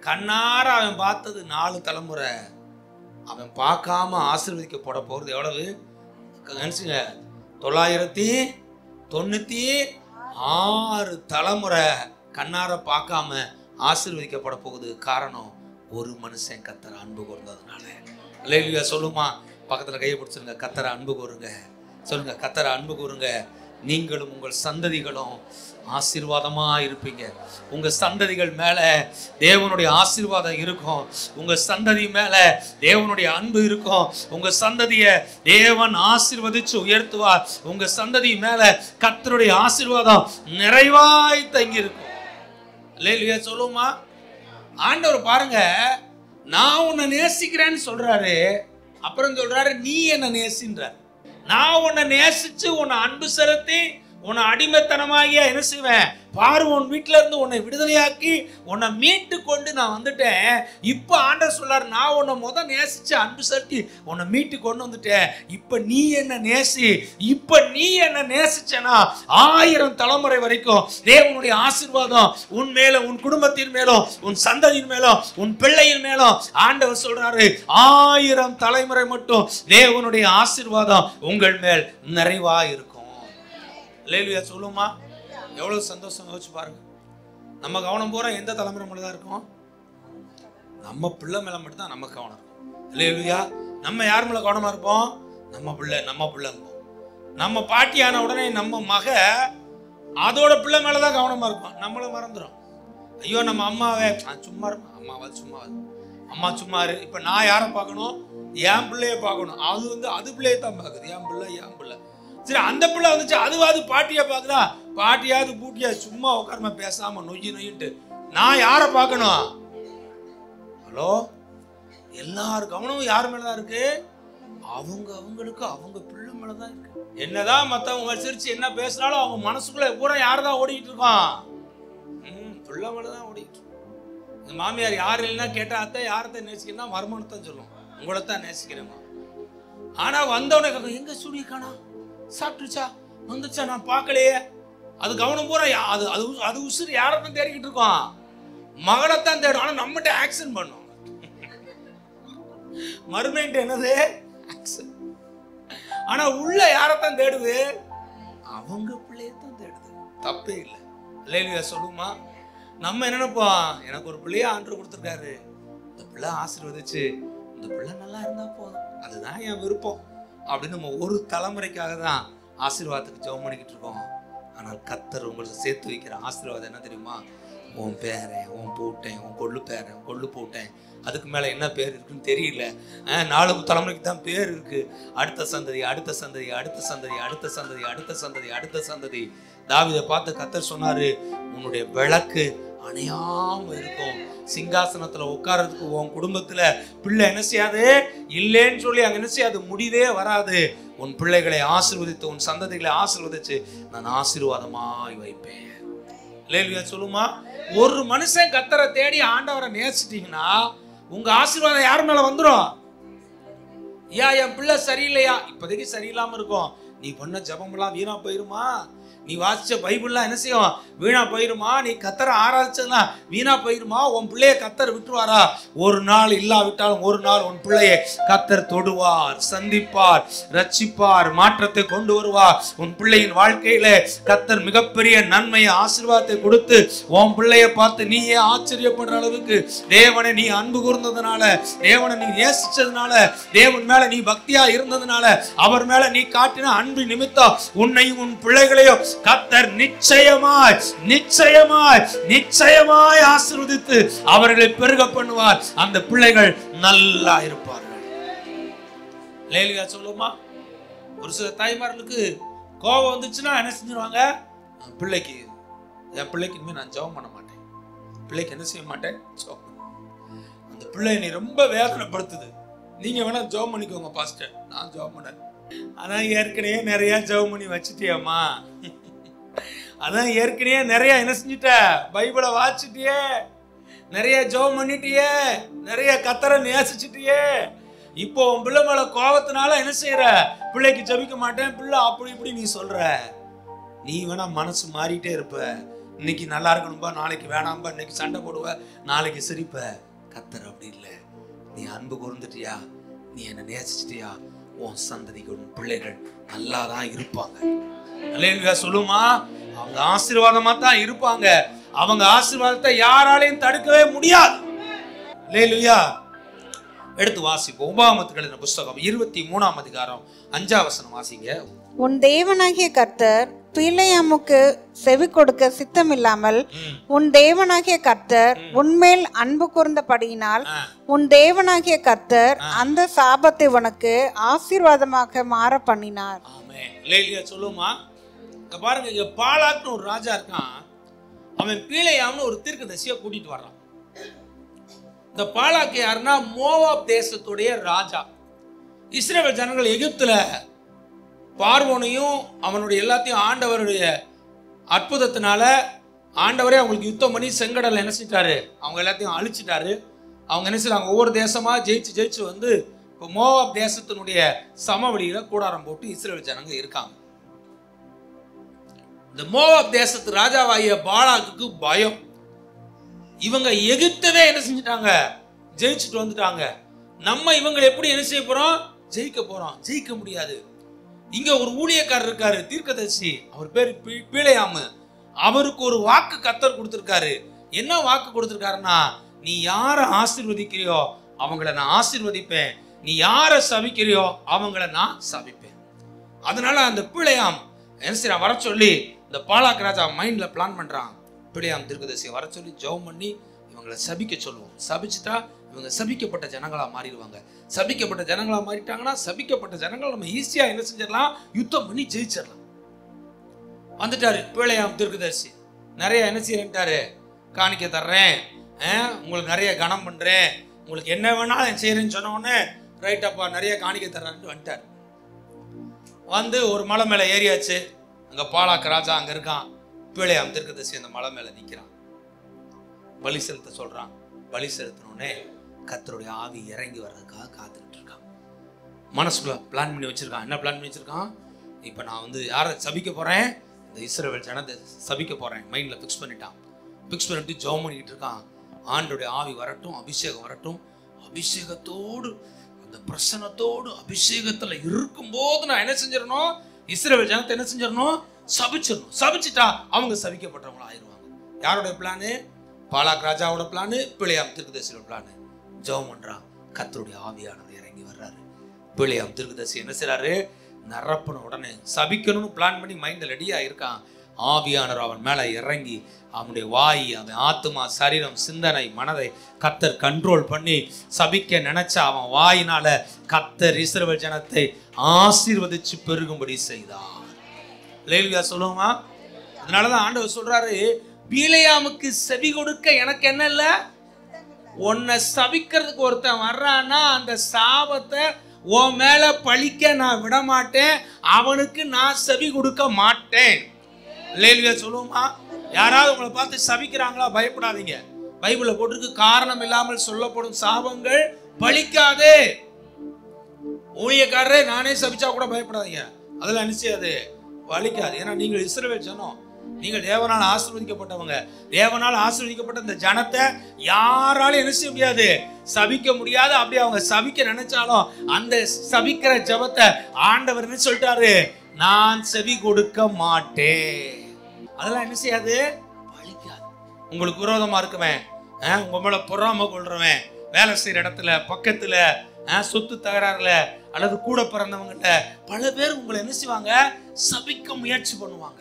கண்ணார அவன் பார்த்தது 4 தலைமுறை. அவன் பார்க்காம ஆசீர்வதிக்கப்பட போறது எவ்வளவு நினைச்சுங்க, 996 தலைமுறை கண்ணார பார்க்காம ஆசீர்வதிக்கப்பட போகுது. காரணம், ஒரு மனுஷன் கர்த்தரை அன்பு கூர்ந்ததுனால. அல்லேலூயா சொல்லுமா. பக்கத்துல கையை பிடிச்சிருங்க. கர்த்தரை அன்பு கூறுங்க. சொல்லுங்க, கர்த்தரை அன்பு கூறுங்க. நீங்களும் உங்கள் சந்ததிகளும் ஆசீர்வாதமா இருப்பீங்க. உங்க சந்ததிகள் மேல தேவனுடைய ஆசீர்வாதம் இருக்கும். உங்க சந்ததி மேல தேவனுடைய அன்பு இருக்கும். உங்க சந்ததியை தேவன் ஆசீர்வதிச்சு உயர்த்துவார். உங்க சந்ததி மேல கர்த்தருடைய ஆசீர்வாதம் நிறைவாய் தங்கி இருக்கும். அல்லேலூயா சொல்லுமா. ஆண்டவர் பாருங்க, நான் உன்னை நேசிக்கிறேன்னு சொல்றாரு. அப்புறம் சொல்றாரு, நீ என்ன நேசின்றார். நான் உன்னை நேசிச்சு உன்னை அன்பு செலுத்தி உன்னை அடிமைத்தனமாகியா என்ன செய்வேன் பாரு, உன் வீட்டுல இருந்து உன்னை விடுதலையாக்கி உன்னை மீட்டு கொண்டு நான் வந்துட்டேன். இப்ப ஆண்டவர் சொல்றாரு, நான் உன்னை நேசிச்சு அன்பு செலுத்தி உன்னை மீட்டு கொண்டு வந்துட்டேன். இப்ப நீ என்ன நேசி. இப்ப நீ என்ன நேசிச்சனா 1000 தலைமுறை வரைக்கும் தேவனுடைய ஆசீர்வாதம் உன் மேலும், உன் குடும்பத்தின் மேலும், உன் சந்ததியின் மேலும், உன் பிள்ளையின் மேலும் ஆண்டவர் சொல்றாரு, 1000 தலைமுறை மட்டும் தேவனுடைய ஆசீர்வாதம் உங்கள் மேல் நிறைவா இருக்கும். அல்லேலூயா சொல்லுமா. எவ்வளவு சந்தோஷம் யோசிச்சு பாருங்க. நம்ம கவனம் பூரா எந்த தலைமுறை மேல தான் இருக்கும்? நம்ம பிள்ளை மேல மட்டும் தான் நம்ம கவனம் இருக்கும். அல்லேலூயா. நம்ம யார் மேல கவனமா இருப்போம்? நம்ம பிள்ளை இருப்போம். நம்ம பாட்டியான உடனே நம்ம மக அதோட பிள்ளை மேலதான் கவனமா இருக்கும். நம்மளும் மறந்துடும். ஐயோ நம்ம அம்மாவே சும்மா இருக்கும், அம்மா சும்மா இரு. இப்ப நான் யாரை பார்க்கணும்? என் பிள்ளைய பார்க்கணும். அது பிள்ளைய தான் பார்க்குது. என் பிள்ளை. சரி, அந்த பிள்ளை வந்துச்சு, அதுவாது பாட்டியா பாக்குதா? பாட்டியாவது பூட்டியா சும்மா உட்காரமா பேசாம நொய்யிட்டு நான் யார பார்க்கணும்? ஹலோ, எல்லாரும் கவனமும் யார் மேலதான் இருக்கு? அவங்களுக்கு அவங்க பிள்ளை மேலதான் இருக்கு. என்னதான் மத்தவங்க சிரிச்சு என்ன பேசினாலும் அவங்க மனசுக்குள்ள பூரா யாரதான் ஓடிட்டு இருக்கான்? பிள்ளை மேலதான் ஓடிட்டு. இந்த மாமியார் யாரு இல்லைன்னா கேட்டா, அத்தை யாரத்தை நேசிக்கிறேன்னா மருமனத்தான் சொல்லுவோம், உங்களைத்தான் நேசிக்கிறேன். ஆனா வந்தவனே எங்க சூரிய காணா, சாப்பிட்டுச்சா, வந்துச்சா, நான் பார்க்கலையே. அது கவனம் பூரா அது உசுறு யாரத்தான் தேடிக்கிட்டு இருக்கோம்? மகளைத்தான் தேடும். ஆனா நம்மகிட்ட ஆக்சன் பண்ணும். மருமைன்ட்டு என்னது? ஆக்சன். ஆனா உள்ள யாரத்தான் தேடுது? அவங்க பிள்ளையத்தான் தேடுது. தப்பே இல்லை. அல்லேலூயா சொல்லுமா. நம்ம என்ன நினைப்போம்? எனக்கு ஒரு பிள்ளைய ஆண்டவர் கொடுத்துருக்காரு, இந்த பிள்ளை ஆசீர்வதிச்சு இந்த பிள்ளை நல்லா இருந்தா போதும், அதுதான் என் விருப்பம் அப்படின்னு நம்ம ஒரு தலைமுறைக்காக தான் ஆசீர்வாதத்துக்கு ஜெபம் பண்ணிக்கிட்டு இருக்கோம். ஆனால் கர்த்தர் உங்களுக்கு சேர்த்து வைக்கிற ஆசீர்வாதம் என்ன தெரியுமா? உன் பேரன், உன் பூட்டேன், உன் கொள்ளு பேரன், கொள்ளு பூட்டேன், அதுக்கு மேலே என்ன பேர் இருக்குன்னு தெரியல. 4 தலைமுறைக்கு தான் பேர் இருக்கு. அடுத்த சந்ததி, அடுத்த சந்ததி, அடுத்த சந்ததி, அடுத்த சந்ததி, அடுத்த சந்ததி, அடுத்த சந்ததி. தாவீதை பார்த்து கர்த்தர் சொன்னாரு, உன்னுடைய விளக்கு அணையாம இருக்கும். சிங்காசனத்துல உட்கார்றதுக்கு உன் குடும்பத்துல பிள்ளை என்ன செய்யாது? இல்லைன்னு சொல்லி அங்க என்ன செய்யாது? முடிவே வராது. உன் பிள்ளைகளை ஆசீர்வதித்து, உன் சந்ததிகளை ஆசீர்வதிச்சு நான் ஆசீர்வாதமாய் வைப்பேன். அல்லேலூயா சொல்லுமா. ஒரு மனுஷன் கர்த்தரை தேடி ஆண்டவரை நேசிட்டீங்கன்னா உங்க ஆசீர்வாதம் யார் மேல வந்துடும்? என் பிள்ளை சரியில்லையா? இப்போதைக்கு சரியில்லாம இருக்கும். நீ பண்ண ஜபம் எல்லாம் வீணா போயிருமா? நீ வாசிச்ச பைபிள்லாம் என்ன செய்யும்? வீணா போயிருமா? நீ கர்த்தரை ஆராதிச்சதுலாம் வீணா போயிருமா? உன் பிள்ளைய கர்த்தர் விட்டுருவாரா? ஒரு நாள் இல்லாவிட்டாலும் ஒரு நாள் உன் பிள்ளையை கர்த்தர் தொடுவார், சந்திப்பார், ரட்சிப்பார், மாற்றத்தை கொண்டு வருவார். உன் பிள்ளையின் வாழ்க்கையில கர்த்தர் மிகப்பெரிய நன்மையை, ஆசீர்வாதத்தை கொடுத்து உன் பிள்ளைய பார்த்து நீயே ஆச்சரியப்படுற அளவுக்கு தேவனை நீ அன்பு கூர்ந்ததுனால, தேவனை நீ நேசிச்சதுனால, தேவன் மேல நீ பக்தியா இருந்ததுனால, அவர் மேல நீ காட்டின அன்பு நிமித்தம் உன்னையும் உன் பிள்ளைகளையும் கர்த்தர் நிச்சயமாய் நிச்சயமாய் நிச்சயமாய் ஆசீர்வதித்து அவர்களை பெருக பண்ணுவார். அந்த பிள்ளைகள் நல்லா இருப்பார்கள். அல்லேலூயா சொல்லுமா. ஒரு சில தாய்மார்களுக்கு கோபம் வந்துச்சுன்னா என்ன செஞ்சிருவாங்க? என் பிள்ளைக்கு இனிமே நான் ஜெபம் பண்ண மாட்டேன், பிள்ளைக்கு என்ன செய்ய மாட்டேன், அந்த பிள்ளை என்னை ரொம்ப வேதனைப்படுத்துது, நீங்க வேணா ஜெபம் பண்ணிக்கோங்க பாஸ்டர், நான் ஜெபம் பண்ணேன். அதான் ஏற்கனவே நிறைய ஜெபம் பண்ணி வச்சுட்டியாமா, அதான் ஏற்கனவே நிறைய என்ன செஞ்சுட்ட, பைபிளை வாசிட்டியே, நிறைய ஜெபம் பண்ணிட்டியே, நிறைய கர்த்தரை நேசிச்சிட்டியே, இப்போ உன் பிள்ளை மேல கோபத்தினால என்ன செய்யற? பிள்ளைக்கு ஜெபிக்க மாட்டேன், பிள்ளை அப்படி இப்படி நீ சொல்ற. நீ வேணா மனசு மாறிட்டே இருப்ப. இன்னைக்கு நல்லா இருக்கணும்பா, நாளைக்கு வேணாம்பா, இன்னைக்கு சண்டை போடுவ, நாளைக்கு சிரிப்ப. கர்த்தர் அப்படி இல்லை. நீ அன்பு கூர்ந்துட்டியா, நீ என்ன நேசிச்சிட்டியா, உன் சந்ததிக்கு உன் பிள்ளைகள் நல்லா தான் இருப்பாங்க. அல்லேலூயா சொல்லுமா. அவங்க ஆசீர்வாதமா தான் இருப்பாங்க. அவங்க ஆசீர்வாதத்தை யாராலையும் தடுக்கவே முடியாது. அல்லேலூயா. எடுத்து வாசிப்போம். உபாகமத்தின் புஸ்தகம் 23ஆம் அதிகாரம் 5ஆம் வசனம் வாசிங்க. உன் தேவனாகிய கர்த்தர் பிலேயாமுக்கு செவி கொடுக்க சித்தமில்லாமல் உன் தேவனாகிய கர்த்தர் உன்மேல் அன்பு கூர்ந்தபடியினால் உன் தேவனாகிய கர்த்தர் அந்த சாபத்தை உனக்கு ஆசீர்வாதமாக மாற பண்ணினார். ஆமென். அல்லேலூயா சொல்லுமா. இங்க பாருங்க, இங்க பாலாக்னு ஒரு ராஜா இருக்கான். அவன் பிலேயாம்னு ஒரு தீர்க்கதரிசியை கூட்டிட்டு வர்றான். இந்த பாலாக்கு யாருன்னா மோவாப் தேசத்துடைய ராஜா. இஸ்ரவேல் ஜனங்கள் எகிப்துல பார்வோனையும் அவனுடைய எல்லாத்தையும் ஆண்டவருடைய அற்புதத்தினால ஆண்டவரே அவங்களுக்கு யுத்தம் பண்ணி செங்கடல் என்ன செஞ்சிட்டாரு? அவங்க எல்லாத்தையும் அழிச்சிட்டாரு. அவங்க என்ன செய்றாங்க? ஒவ்வொரு தேசமா ஜெயிச்சு வந்து இப்போ மோவாப் தேசத்தினுடைய சமவெளியில கூடாரம் போட்டு இஸ்ரவேல் ஜனங்க இருக்காங்க. இந்த மோவாப் தேசத்து ராஜாவாகிய பாலாக்குக்கு பயம். இவங்க எகிப்தவே என்ன செஞ்சிட்டாங்க? ஜெயிச்சுட்டு வந்துட்டாங்க. நம்ம இவங்களை எப்படி என்ன செய்ய போறோம்? ஜெயிக்க போறோம். ஜெயிக்க முடியாது. இங்க ஒரு ஊழியக்காரர் இருக்காரு, தீர்க்கதரிசி. அவர் பேரு பிலேயாமு. அவருக்கு ஒரு வாக்கு கர்த்தர் கொடுத்திருக்காரு. என்ன வாக்கு கொடுத்திருக்காருன்னா, நீ யாரை ஆசீர்வதிக்கிறியோ அவங்கள நான் ஆசீர்வதிப்பேன், நீ யாரை சபிக்கிறியோ அவங்கள நான் சபிப்பேன். அதனால அந்த பிலேயாம் என்ன செய்யறான்? வர சொல்லி இந்த பாலாக் ராஜா மைண்ட்ல பிளான் பண்றான். பிலேயாம் தீர்க்கதரிசியை வர சொல்லி ஜெபம் பண்ணி இவங்களை சபிக்க சொல்லுவோம். சபிச்சுட்டா இவங்க சபிக்கப்பட்ட ஜனங்களா மாறிடுவாங்க. சபிக்கப்பட்ட ஜனங்களா மாறிட்டாங்கன்னா சபிக்கப்பட்ட ஜனங்களை நம்ம ஈஸியா என்ன செஞ்சிடலாம்? யுத்தம் பண்ணி ஜெயிச்சிடலாம். வந்துட்டாரு பிலேயாம் தீர்க்கதரிசி. நிறைய என்ன செய்யறாரு? காணிக்க தர்றேன், உங்களுக்கு நிறைய கனம் பண்றேன், உங்களுக்கு என்ன வேணாலும் செய்யறேன்னு சொன்ன உடனே ரைட் அப்பா நிறைய காணிக்க தர்றாருன்னு வந்துட்டாரு. வந்து ஒரு மலை மேல ஏறியாச்சு. அங்க பாலாக் ராஜா அங்க இருக்கான். பிலேயாம் தீர்க்கதரிசி அந்த மலை மேல நிக்கிறான். பலி செலுத்த சொல்றான். பலி செலுத்தினோடனே கர்த்தருடைய ஆவி இறங்கி வர்றதுக்காக காத்துக்கிட்டு இருக்கான். மனசுக்குள்ள பிளான் பண்ணி வச்சிருக்கான். என்ன பிளான் பண்ணி வச்சிருக்கான்? இப்ப நான் வந்து யாரை சபிக்க போறேன்? இந்த இஸ்ரவேல் ஜனத்தை சபிக்க போறேன். மைண்ட்ல பிக்ஸ் பண்ணிட்டான். பிக்ஸ் பண்ணிட்டு ஜெபம் பண்ணிக்கிட்டு இருக்கான். ஆண்டோடைய ஆவி வரட்டும், அபிஷேகம் வரட்டும். அபிஷேகத்தோடு அந்த பிரசன்னத்தோடு அபிஷேகத்துல இருக்கும்போது நான் என்ன செஞ்சிடணும்? இஸ்ரவேல் ஜனத்தை என்ன செஞ்சிடணும்? சபிச்சிடணும். சபிச்சுட்டா அவங்க சபிக்கப்பட்டவங்களா ஆயிடுவாங்க. யாரோட பிளானு? பாலாக் ராஜாவோட பிளானு, பிலேயாம் தீர்க்கதரிசியோட பிளானு. ஜெபம் பண்றான். கர்த்தருடைய ஆவியானவர் இறங்கி வர்றாரு. பிலேயாம் தீர்க்கதரிசி என்ன செய்றாரு? நிரப்பின உடனே சபிக்கணும்னு பிளான் பண்ணி மைண்ட்ல ரெடியா இருக்கான். ஆவியானவர் அவன் மேல இறங்கி அவனுடைய வாய், அவன் ஆத்துமா, சரீரம், சிந்தனை, மனதை கர்த்தர் கண்ட்ரோல் பண்ணி சபிக்க நினைச்ச அவன் வாயினால கர்த்தர் இஸ்ரவேல் ஜனத்தை ஆசீர்வதிச்சு பெருகும்படி செய்தார். அல்லேலூயா சொல்லுமா. அதனாலதான் ஆண்டவர் சொல்றாரு, பிலேயாமுக்கு செவி கொடுக்க எனக்கு என்ன இல்ல. உன்னை சபிக்கிறதுக்கு ஒருத்தன் வர்றான்னா அந்த சாபத்தை உன் மேல பழிக்க நான் விட மாட்டேன், அவனுக்கு நான் செவி கொடுக்க மாட்டேன். அல்லேலூயா சொல்லுமா. யாராவது உங்களை பார்த்து சபிக்கிறாங்களா? பயப்படாதீங்க. பைபிள்ல போட்டிருக்கு, காரணம் இல்லாமல் சொல்லப்படும் சாபங்கள் பழிக்காதே. ஊழியக்காரரே நானே சபிச்சா கூட பயப்படாதீங்க, அதெல்லாம் என்ன செய்யாது? பழிக்காது. ஏன்னா நீங்கள் இஸ்ரவேல் ஜனம், நீங்கள் தேவனால் ஆசீர்வதிக்கப்பட்டவங்க. தேவனால் ஆசீர்வதிக்கப்பட்ட இந்த ஜனத்தை யாராலும் என்ன செய்ய முடியாது? சபிக்க முடியாது. அப்படி அவங்க சபிக்க நினைச்சாலும் அந்த சபிக்கிற ஜெபத்தை ஆண்டவர் என்ன சொல்லிட்டாரு? நான் செவி கொடுக்க மாட்டேன். அதெல்லாம் என்ன செய்யாது? பழிக்காது. உங்களுக்கு விரோதமா இருக்குவேன், உங்க மேல பொறாம கொள்றவன், வேலை செய்யற இடத்துல, பக்கத்துல, சொத்து தகராறுல அல்லது கூட பிறந்தவங்கள்ட்ட பல பேர் உங்களை என்ன செய்வாங்க? சபிக்க முயற்சி பண்ணுவாங்க.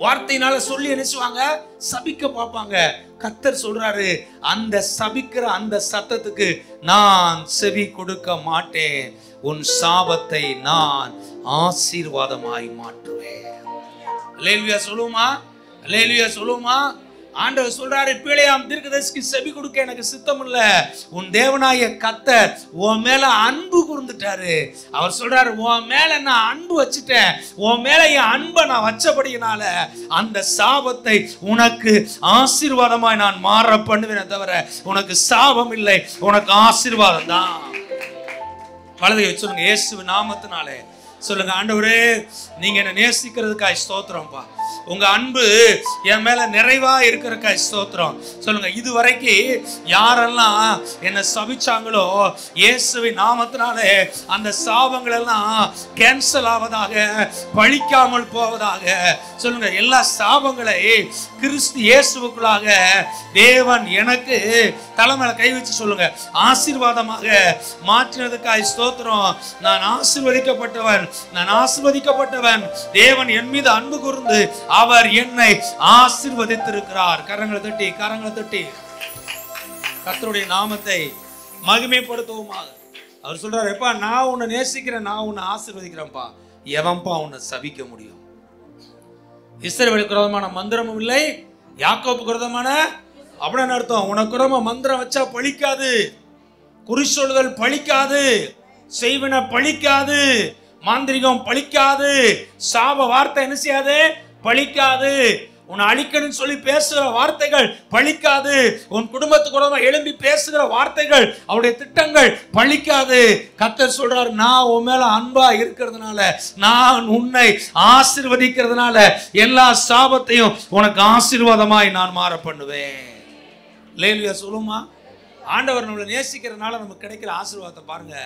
வார்த்தையினால சொல்லி என்ன செய்வாங்க? சபிக்க பார்ப்பாங்க. கர்த்தர் சொல்றாரு, அந்த சபிக்கிற அந்த சத்தத்துக்கு நான் செவி கொடுக்க மாட்டேன். உன் சாபத்தை நான் ஆசீர்வாதமாய் மாற்றுவேன். அல்லேலூயா சொல்லுமா. அல்லேலூயா சொல்லுமா. ஆண்டவர் சொல்றாரு, பிழையாம் தீர்க்கதரிசிக்கு செவி கொடுக்க எனக்கு சித்தம் இல்ல. உன் தேவனாய கர்த்தர் உன் மேல அன்பு கூர்ந்துட்டாரு. அவர் சொல்றாரு, உன் மேல நான் அன்பு வச்சுட்டேன். உன் மேல என் அன்பை நான் வச்சபடியினால அந்த சாபத்தை உனக்கு ஆசீர்வாதமாய் நான் மாற பண்ணுவேனே தவிர உனக்கு சாபம் இல்லை, உனக்கு ஆசீர்வாதம் தான். வலதை சொல்லுங்க, இயேசுவின் நாமத்தினாலே சொல்லுங்க, ஆண்டவரே நீங்க என்ன நேசிக்கிறதுக்காய் ஸ்தோத்திரம்ப்பா. உங்க அன்பு என் மேல நிறைவா இருக்கிறக்காய் ஸ்தோத்திரம். சொல்லுங்க, இதுவரைக்கும் யாரெல்லாம் என்ன சபிச்சாங்களோ இயேசுவின் நாமத்தினாலே அந்த சாபங்கள் எல்லாம் கேன்சல் ஆவதாக, பழிக்காமல் போவதாக. சொல்லுங்க, எல்லா சாபங்களை கிறிஸ்து இயேசுவுக்குள்ளாக தேவன் எனக்கு தலைமையில கை வச்சு சொல்லுங்க, ஆசீர்வாதமாக மாற்றினதுக்காய் ஸ்தோத்திரம். நான் ஆசீர்வதிக்கப்பட்டவன், நான் ஆசீர்வதிக்கப்பட்டவன். தேவன் என் மீது அன்பு கூர்ந்து அவர் என்னை ஆசீர்வதித்திருக்கிறார். கரங்களை தட்டி கர்த்தருடைய நாமத்தை மகிமைப்படுத்துவோமாக. அவர் சொல்றாரு, எப்பா நான் உன்னை நேசிக்கிறேன், நான் உன்னை ஆசீர்வதிக்கிறேன்ப்பா. எவன்பா உன்னை சபிக்க முடியும்? இஸ்ரவேலுக்கு விரோதமான மந்திரமும் இல்லை, யாக்கோபுக்கு விரோதமான அப்படின்னு அர்த்தம். உனக்கு விரோதமா மந்திரம் வச்சா பழிக்காது, குறிச்சொல்கள் பழிக்காது, செய்வன பழிக்காது, மாந்திரிகம் பழிக்காது, சாப வார்த்தை என்ன செய்யாது? பழிக்காது. உன்னை அழிக்கணும்னு சொல்லி பேசுகிற வார்த்தைகள் பழிக்காது. உன் குடும்பத்துக்கு கூட எழும்பி பேசுகிற வார்த்தைகள், அவருடைய திட்டங்கள் பழிக்காது. கர்த்தர் சொல்றார், நான் உன் மேல அன்பா இருக்கிறதுனால, நான் உன்னை ஆசீர்வதிக்கிறதுனால எல்லா சாபத்தையும் உனக்கு ஆசீர்வாதமாய் நான் மாற பண்ணுவேன். லேலுயா சொல்லுமா, ஆண்டவர் நம்மளை நேசிக்கிறதுனால நமக்கு கிடைக்கிற ஆசீர்வாதத்தை பாருங்க.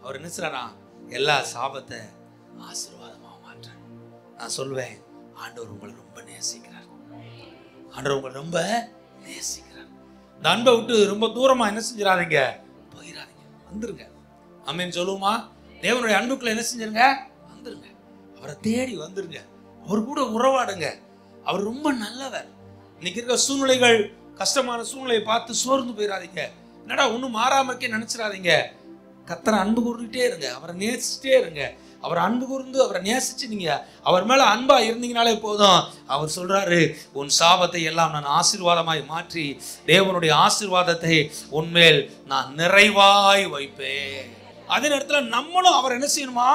அவர் என்ன செய்றாரா? எல்லா சாபத்தை ஆசீர்வாதமா மாற்ற. நான் சொல்வேன், ஆண்டவர் உங்களை ரொம்ப நேசிக்கிறார். ஆண்டவர் உங்களை ரொம்ப நேசிக்கிறார். இந்த அன்பை விட்டு ரொம்ப தூரமா என்ன செஞ்சிடாதீங்க, போயிடாதீங்க, வந்துருங்க. ஆமென் சொல்லுமா. தேவனுடைய அன்புக்குள்ள என்ன செஞ்சிருங்க, வந்துருங்க. அவரை தேடி வந்துருங்க, அவர் கூட உறவாடுங்க. அவர் ரொம்ப நல்லவர். இன்னைக்கு இருக்க சூழ்நிலைகள், கஷ்டமான சூழ்நிலையை பார்த்து சோர்ந்து போயிடாதீங்க. என்னடா ஒன்றும் மாறாமக்கே நினைச்சிடாதீங்க. கர்த்தரை அன்பு கூர்ந்துட்டே இருங்க, அவரை நேசிச்சிட்டே இருங்க. அவர் அன்பு கூர்ந்து அவரை நேசிச்சு நீங்க அவர் மேல அன்பா இருந்தீங்கனாலே போதும். அவர் சொல்றாரு, உன் சாபத்தை எல்லாம் நான் ஆசீர்வாதமாய் மாற்றி தேவனுடைய ஆசீர்வாதத்தை உன்மேல் நான் நிறைவாய் வைப்பேன். அதே நேரத்துல நம்மளும் அவர் என்ன செய்யணுமா?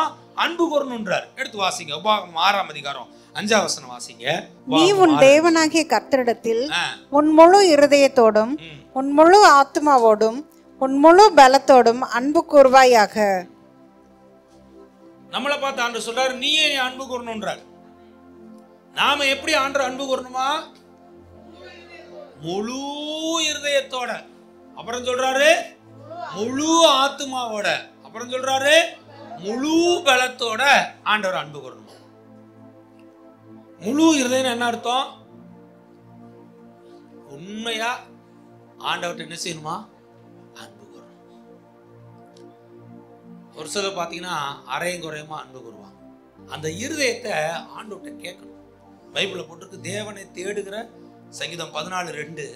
அன்பு கூறணும்ன்றார். எடுத்து வாசிங்க, உபாகமம் 6ஆம் அதிகாரம் 5ஆம் வசனம் வாசிங்க. நீ உன் தேவனாகிய கர்த்தரிடத்தில் உன் முழு இருதயத்தோடும் உன் முழு ஆத்மாவோடும் உன் முழு பலத்தோடும் அன்பு கூர்வாயாக. நம்மளை பார்த்து ஆண்டவர் சொல்றாரு, நீயே அன்பு கூறணும்ன்றார். நாம எப்படி ஆண்டவர் அன்பு கூறணுமா? முழு இருதயத்தோட, அப்புறம் சொல்றாரு முழு ஆத்மாவோட, அப்புறம் சொல்றாரு முழு பலத்தோட ஆண்டவர் அன்பு கூறணும். முழு இருதயம் என்ன அர்த்தம்? உண்மையா ஆண்டவர்கிட்ட என்ன செய்யணுமா? அன்பு கூறணும். ஒரு சிலர் பார்த்தீங்கன்னா அரையும் குறையுமா அன்பு கூறுவாங்க. அந்த இருதயத்தை ஆண்டவர்கிட்ட கேட்கணும். பைபிளில் போட்டிருக்கு, தேவனை தேடுகிற, சங்கீதம் 14:2,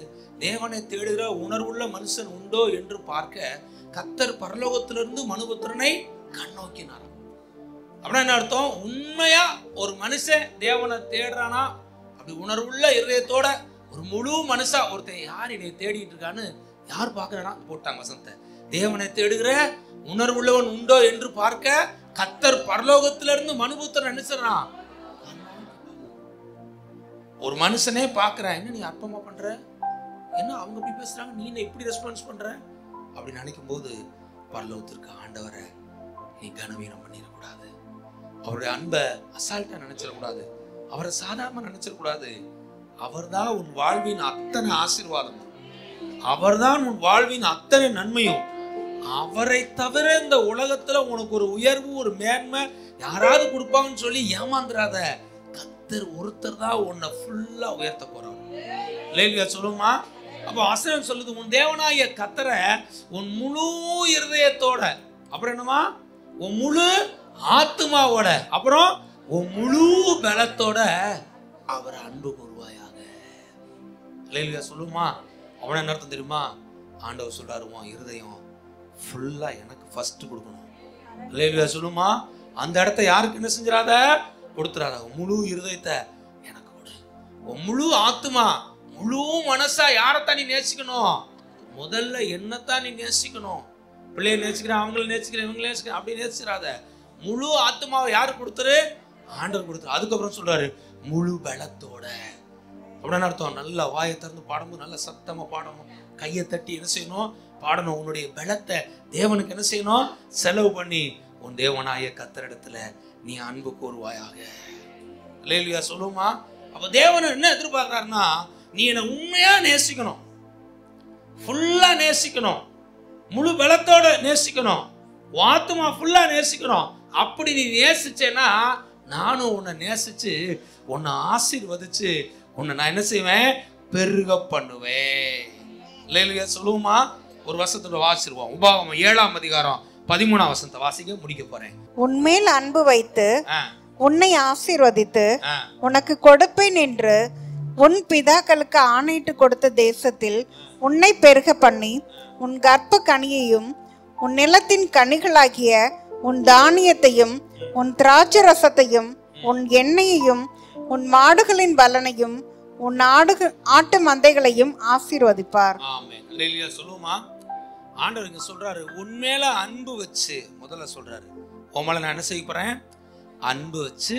தேவனை தேடுகிற உணர்வுள்ள மனுஷன் உண்டோ என்று பார்க்க கர்த்தர் பரலோகத்திலிருந்து மனுபுத்திரனை கண்ணோக்கினார். அப்படின்னா என்ன அர்த்தம்? உண்மையா ஒரு மனுஷன் தேவனை தேடுறானா, அப்படி உணர்வுள்ள இருதயத்தோட ஒரு முழு மனுஷா ஒருத்தன் யார் என்னை தேடிட்டு இருக்கான்னு யார் பார்க்கறா போட்டாங்க வசனத்தை. தேவனை தேடுகிற உணர்வுள்ளவன் உண்டோ என்று பார்க்க கர்த்தர் பரலோகத்திலிருந்து மனுபுத்திரன் என்ன சொல்றான்? ஒரு மனுஷனே பார்க்கறேன், என்ன நீ அற்பமா பண்ற, என்ன அவங்க இப்படி பேசுறாங்க, நீ என்ன இப்படி ரெஸ்பான்ஸ் பண்ற அப்படின்னு நினைக்கும் போது பரலோகத்திற்கு ஆண்டவரை நீ கனவீனம் பண்ணிடக்கூடாது. அவருடைய அன்பை அசால்ட்டா நினைச்சிடக்கூடாது, அவரை சாதாரண நினைச்சிடக்கூடாது. அவர்தான் உன் வாழ்வின் அத்தனை ஆசீர்வாதம், அவர்தான் உன் வாழ்வின் அத்தனை நன்மையும். அவரை தவிர இந்த உலகத்துல உனக்கு ஒரு உயர்வு, ஒரு மேன்மை யாராவது கொடுப்பாங்கன்னு சொல்லி ஏமாந்துடாத. கர்த்தர் ஒருத்தர் தான் உன்னை ஃபுல்லா உயர்த்த போறார். லேலியா சொல்லுமா. அப்போ வசனம் சொல்லுது, உன் தேவனாகிய கர்த்தரை உன் முழு இருதயத்தோட, அப்புறம் என்னமா, உன் முழு ஆத்மாவோட, அப்புறம் உன் முழு பலத்தோட அவரை அன்பு கூறுவாயாக. லேலியா சொல்லுமா. அவன என்ன அர்த்தம் தெரியுமா? ஆண்டவர் சொல்றாரு, உன் இருதயம் ஃபுல்லா எனக்கு ஃபர்ஸ்ட் கொடுக்கணும். லேலியா சொல்லுமா. அந்த இடத்த யாருக்கு என்ன செஞ்சிடாத, கொடுத்துறாத. முழு இருதயத்தை எனக்கு கொடு, உன் முழு ஆத்மா, முழு மனசா யாரைத்தான் நீ நேசிக்கணும்? முதல்ல என்னத்தான் நீ நேசிக்கணும். பிள்ளைய நேசிக்கிறேன், அவங்கள நேசிக்கிறேன், இவங்கள நேசிக்கிறேன் அப்படி நேசிக்கிறாத. முழு ஆத்மாவை யாரு கொடுத்துரு? ஆண்டவர் கொடுத்துரு. அதுக்கப்புறம் சொல்றாரு முழு பலத்தோட. அப்படின்னு அர்த்தம் நல்ல வாயை திறந்து பாடணும், நல்ல சத்தமா பாடணும், கையை தட்டி என்ன செய்யணும்? பாடணும். உன்னுடைய பலத்தை தேவனுக்கு என்ன செய்யணும்? செலவு பண்ணி உன் தேவனாய கர்த்தரிடத்துல நீ அன்பு கூறுவாயாக. அல்லேலூயா சொல்லுமா? அப்ப தேவன் என்ன எதிர்பார்க்கிறாருன்னா, நீ என்னை உண்மையா நேசிக்கணும், ஃபுல்லா நேசிக்கணும், முழு பலத்தோட நேசிக்கணும், ஆத்துமா ஃபுல்லா நேசிக்கணும். அப்படி நீ நேசிச்சேன்னா நானும் உன்னை நேசிச்சு உன்னை ஆசீர்வதிச்சு உன்னை நான் என்ன செய்வேன்? பெருக பண்ணுவேன். அல்லேலூயா சொல்லுமா? ஒரு வசனத்தோட வாசிடுவோம். உபாகமம் 7ஆம் அதிகாரம் 13ஆம் வசனத்தை வாசிக்க முடிக்க போறேன். உன்மேல் அன்பு வைத்து உன்னை ஆசீர்வதித்து உனக்கு கொடுப்பேன் என்று உன் பிதாக்களுக்கு ஆணையிட்டு கொடுத்த தேசத்தில் உன்னை பெருக பண்ணி உன் கர்ப்ப கனியையும் உன் நிலத்தின் கனிகளாகிய உன் தானியத்தையும் உன் திராட்சை ரசத்தையும் உன் எண்ணெயையும் உன் மாடுகளின் பலனையும் உன் ஆட்டு மந்தைகளையும் ஆசீர்வதிப்பார். ஆமென். அல்லேலூயா சொல்லுமா? ஆண்டவர் இங்க சொல்றாரு உன்மேல அன்பு வச்சு, முதல்ல சொல்றாரு உன் மேல நான் என்ன செய்ய போறேன்? அன்பு வச்சு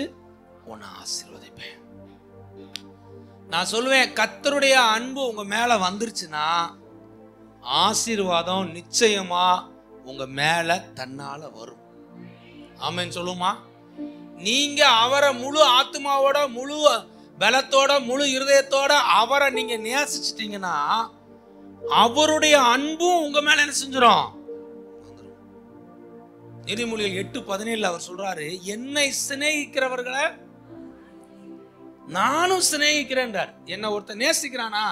உன்னை ஆசீர்வதிப்பேன். நான் சொல்லுவேன் கர்த்தருடைய அன்பு உங்க மேல வந்துருச்சுன்னா ஆசீர்வாதம் நிச்சயமா உங்க மேல தன்னால வரும். ஆமென் சொல்லுமா? நீங்க அவரை முழு ஆத்மாவோட, முழு பலத்தோட, முழு இருதயத்தோட அவரை நீங்க நேசிச்சிட்டீங்கன்னா அவருடைய அன்பும் உங்க மேல என்ன செஞ்சிடும்? நீதிமொழிகள் 8:17 அவர் சொல்றாரு, என்னை சிநேகிக்கிறவர்களை நானும் சிநேகிக்கிறேன்றார். என்ன ஒருத்தர் நேசிக்கிறானா?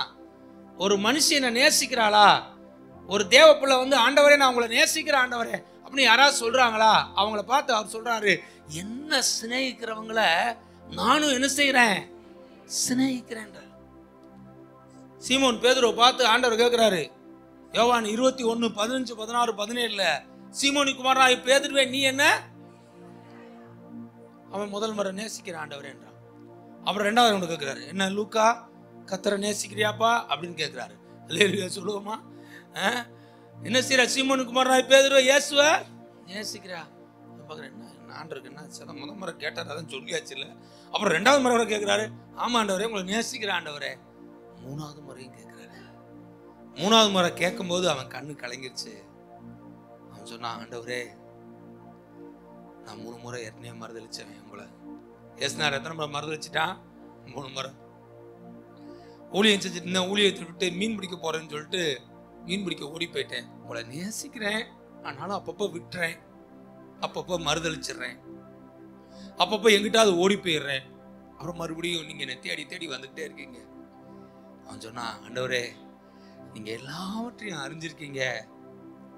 ஒரு மனுஷனை நேசிக்கிறாளா? ஒரு தேவ பிள்ளை வந்து ஆண்டவரே நான் உங்களை நேசிக்கிறேன் ஆண்டவரே அப்படின்னு யாராவது சொல்றாங்களா? அவங்கள பார்த்து அவர் சொல்றாரு, என்ன சிநேகிக்கிறவங்கள நானும் என்ன செய்யறேன்? சிநேகிக்கிறேன். சீமோன் பேதுருவை பார்த்து ஆண்டவர் கேட்கிறாரு, யோவான் 21:15-16-17 சீமோனி குமாரா பேதுருவே நீ என்ன? அவன் முதல் முறை நேசிக்கிறான் ஆண்டவரே என்றான். அப்புறம் ரெண்டாவது ஒன்று கேட்கிறாரு, என்ன லூக்கா கர்த்தரை நேசிக்கிறியாப்பா அப்படின்னு கேட்கிறாரு. அல்லேலூயா சொல்லுவோமா? என்ன செய்யற சீமோனி குமாரா பேதுருவே இயேசுவ நேசிக்கிறா? பார்க்குறேன் என்ன ஆண்டருக்கு என்ன சில முதல் முறை கேட்டார், அதான் சொல்லியாச்சு இல்லை. அப்புறம் ரெண்டாவது முறை கேட்கிறாரு, ஆமா ஆண்டவரே உங்களை நேசிக்கிற ஆண்டவரே. மூணாவது முறையும் கேட்கிறாரு. மூணாவது முறை கேட்கும்போது அவன் கண்ணு கலங்கிருச்சு. அவன் சொன்னான், ஆண்டவரே நான் 3 முறை ஏற்கனவே மறுதளிச்சேன் உங்களை. ஏசுனார் எத்தனை முறை மறுதளிச்சிட்டான்? 3 முறை. ஊழியம் செஞ்சுட்டு இருந்தேன், ஊழியத்தை விட்டு மீன் பிடிக்க போறேன்னு சொல்லிட்டு மீன் பிடிக்க ஓடி போயிட்டேன். உங்களை நேசிக்கிறேன், ஆனாலும் அப்பப்போ விட்டுறேன், அப்பப்போ மறுதளிச்சிடுறேன், அப்பப்போ எங்கிட்டாவது ஓடி போயிடுறேன், அப்புறம் மறுபடியும் நீங்க என்னை தேடி தேடி வந்துகிட்டே இருக்கீங்க. அவன் சொன்னான், ஆண்டவரே நீங்க எல்லாவற்றையும் அறிஞ்சிருக்கீங்க,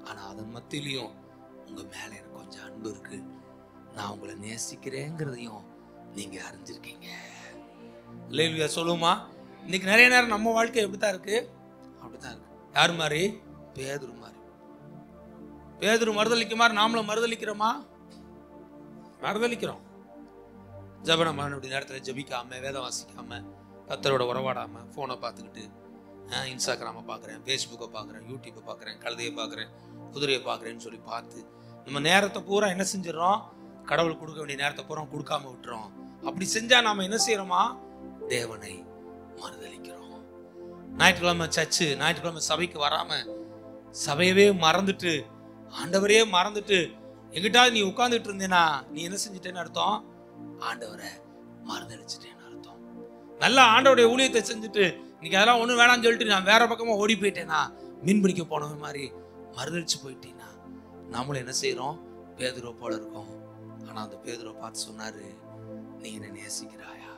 ஆனா அதன் மத்தியிலையும் உங்க மேல எனக்கு கொஞ்சம் அன்பு இருக்கு, நான் உங்களை நேசிக்கிறேங்கிறதையும் நீங்க அறிஞ்சிருக்கீங்க. அல்லேலூயா சொல்லுமா? இன்னைக்கு நிறைய நேரம் நம்ம வாழ்க்கை எப்படித்தான் இருக்கு? அப்படித்தான் இருக்கு. யாரு மாதிரி? பேதுரு மாதிரி. பேதுரு மறுதளிக்க மாதிரி நாமளும் மறுதளிக்கிறோமா? மறுதளிக்கிறோம். ஜபனம் பண்ண நேரத்தில் ஜபிக்காம, வேதம் வாசிக்காம, கர்த்தரோட உறவாடாம, போனை பார்த்துக்கிட்டு இன்ஸ்டாகிராமை பார்க்குறேன், ஃபேஸ்புக்கை பார்க்குறேன், யூடியூப்பை பார்க்குறேன், கழுதையை பார்க்குறேன், குதிரையை பார்க்குறேன்னு சொல்லி பார்த்து நம்ம நேரத்தை பூரா என்ன செஞ்சிடறோம்? கடவுள் கொடுக்க வேண்டிய நேரத்தை பூரா கொடுக்காம விட்டுறோம். அப்படி செஞ்சா நாம என்ன செய்யறோமா? தேவனை மறுதளிக்கிறோம். ஞாயிற்றுக்கிழமை சர்ச்சு, ஞாயிற்றுக்கிழமை சபைக்கு வராம சபையவே மறந்துட்டு, ஆண்டவரையே மறந்துட்டு எங்கிட்டாவது நீ உட்கார்ந்துட்டு இருந்தேனா நீ என்ன செஞ்சுட்டேன்னு அர்த்தம்? ஆண்டவரை மறுதளிச்சுட்டேன்னு அர்த்தம். நல்லா ஆண்டவருடைய ஊழியத்தை செஞ்சுட்டு இன்னைக்கு அதெல்லாம் ஒன்றும் வேணாம்னு சொல்லிட்டு நான் வேற பக்கமா ஓடி போயிட்டேனா, மீன் பிடிக்க போனவன் மாதிரி மறுதளிச்சு போயிட்டீங்கன்னா நம்மளும் என்ன செய்யறோம்? பேதுருவை போல இருக்கோம். ஆனா அந்த பேதுருவை பார்த்து சொன்னாரு, நீ என்ன நேசிக்கிறாயா?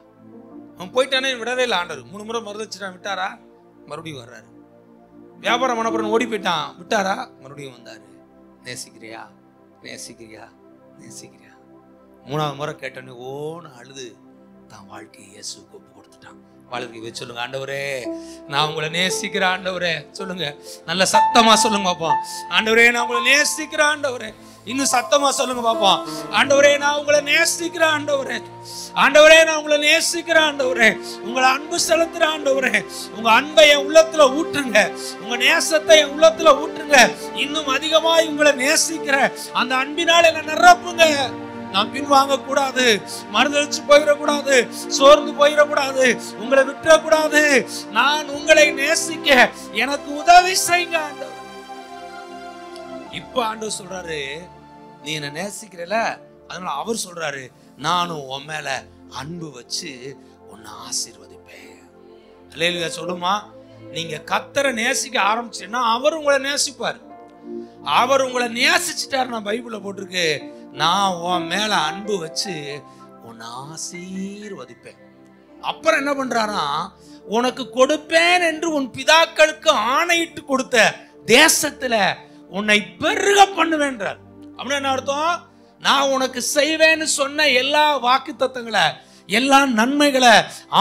அவன் போயிட்டானே, விடவே இல்லை ஆண்டவர். 3 முறை மறுதளிச்சுட்டான், விட்டாரா? மறுபடியும் வர்றாரு. வியாபாரம் பண்ண ஓடி போயிட்டான், விட்டாரா? மறுபடியும் வந்தாரு. நேசிக்கிறியா? நேசிக்கிறியா? நேசிக்கிறியா? 3ஆவது முறை கேட்டோன்னே ஓன்னு அழுது தான் வாழ்க்கையை இயேசுவுக்கு ஒப்பு கொடுத்துட்டான். வாழ்க்கை வச்சு சொல்லுங்க, ஆண்டவரே நான் உங்களை நேசிக்கிறேன் ஆண்டவரே. சொல்லுங்க, நல்ல சத்தமா சொல்லுங்க பாப்போம். ஆண்டவரே நான் உங்களை நேசிக்கிறேன் ஆண்டவரே, இன்னும் சத்தமா சொல்லுங்க பாப்போம். ஆண்டவரே, நான் உங்களை நேசிக்கிறேன் ஆண்டவரே. ஆண்டவரே, நான் உங்களை நேசிக்கிறேன் ஆண்டவரே. உங்களை அன்பு செலுத்துற ஆண்டவரே. உங்க அன்பை என் உள்ளத்துல ஊற்றுங்க. உங்க நேசத்தை என் உள்ளத்துல ஊற்றுங்க. இன்னும் அதிகமாய் உங்களை நேசிக்கிற அந்த அன்பினால் என்ன நிரப்புங்க. நான் பின்வாங்க கூடாது, மறுதளிச்சு போயிடக்கூடாது, சோர்ந்து போயிடக்கூடாது, உங்களை விட்டுறக்கூடாது. நான் உங்களை நேசிக்க எனக்கு உதவி செய்யுங்க ஆண்டவர். இப்ப ஆண்டவர் சொல்றாரு, நீ என்ன நேசிக்கிறல, அதனால அவர் சொல்றாரு, நானும் உன் மேல அன்பு வச்சு உன்னை ஆசீர்வதிப்பேன். அல்லேலூயா சொல்லுமா. நீங்க கர்த்தரை நேசிக்க ஆரம்பிச்சீங்கன்னா அவர் உங்களை நேசிப்பார். அவர் உங்களை நேசிச்சுட்டார். நான் பைபிள்ல போட்டிருக்கு, நான் உன் மேல அன்பு வச்சு உன்னை ஆசீர்வதிப்பேன். அப்புறம் என்ன பண்றாரா, உனக்கு கொடுப்பேன் என்று உன் பிதாக்களுக்கு ஆணையிட்டு கொடுத்த தேசத்துல உன்னை பெருக பண்ணுவேன்றார். அப்படின்னு என்ன அர்த்தம்? நான் உனக்கு செய்வேன்னு சொன்ன எல்லா வாக்குத்தத்தங்களை, எல்லா நன்மைகளை,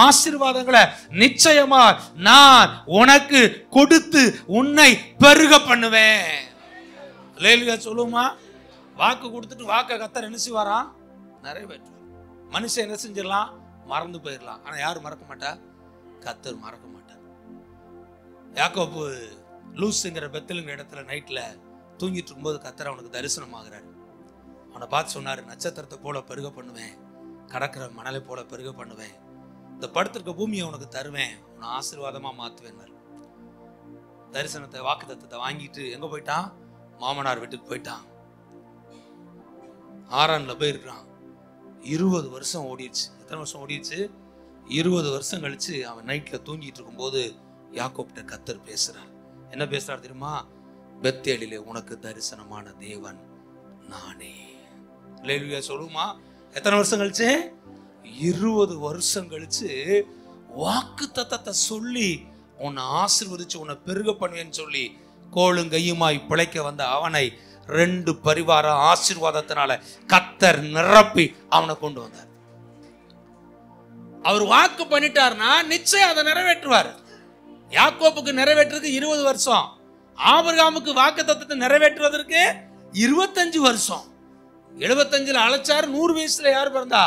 ஆசீர்வாதங்களை நிச்சயமா நான் உனக்கு கொடுத்து உன்னை பெருக பண்ணுவேன். அல்லேலூயா சொல்லுமா. வாக்கு கொடுத்துட்டு வாக்க கர்த்தர் என்ன செய்வாராம்? நிறைவேற்றுவார். மனுஷன் என்ன செஞ்சிடலாம்? மறந்து போயிடலாம். ஆனா யாரு மறக்க மாட்டா? கர்த்தர் மறக்க மாட்டார். யாக்கோபு லூஸ்ங்கிற பெத்தலுங்கிற இடத்துல நைட்ல தூங்கிட்டு இருக்கும்போது கர்த்தர் அவனுக்கு தரிசனம் ஆகிறாரு. அவனை பார்த்து சொன்னாரு, நட்சத்திரத்தை போல பெருக பண்ணுவேன், கடற்கரை மணலை போல பெருக பண்ணுவேன், இந்த படுத்திருக்க பூமியை உனக்கு தருவேன், உன்னை ஆசீர்வாதமா மாத்துவேன். தரிசனத்தை, வாக்கு தத்தத்தை வாங்கிட்டு எங்க போயிட்டான்? மாமனார் வீட்டுக்கு போயிட்டான். ஆரான்ல போய் இருக்கிறான். 20 வருஷம் ஓடிடுச்சு. எத்தனை வருஷம் ஓடிடுச்சு? 20 வருஷம் கழிச்சு அவன் நைட்ல தூங்கிட்டு இருக்கும் போது யாக்கோப்ட கர்த்தர் பேசுறார். என்ன பேசுறார் தெரியுமா? பெத்தேலிலே உனக்கு தரிசனமான தேவன் நானே. அல்லேலூயா சொல்லுமா. எத்தனை வருஷம் கழிச்சு? 20 வருஷம் கழிச்சு வாக்கு தத்தத்தை சொல்லி உன்னை ஆசீர்வதிச்சு உன்னை பெருக பண்ணுவேன்னு சொல்லி கோளும் கையுமாய் பிழைக்க வந்த அவனை 2 பரிவார ஆசீர்வாதத்தினால கர்த்தர் நிரப்பி அவனை கொண்டு வந்தார். அவர் வாக்கு பண்ணிட்டார்னா நிச்சயம் அதை நிறைவேற்றுவார். யாக்கோப்புக்கு நிறைவேற்றுறதுக்கு 20 வருஷம், ஆபிரகாமுக்கு வாக்கு தத்தத்தை நிறைவேற்றுவதற்கு 25 வருஷம். 75ல அழைச்சாரு. 100 வயசுல யார் பிறந்தா?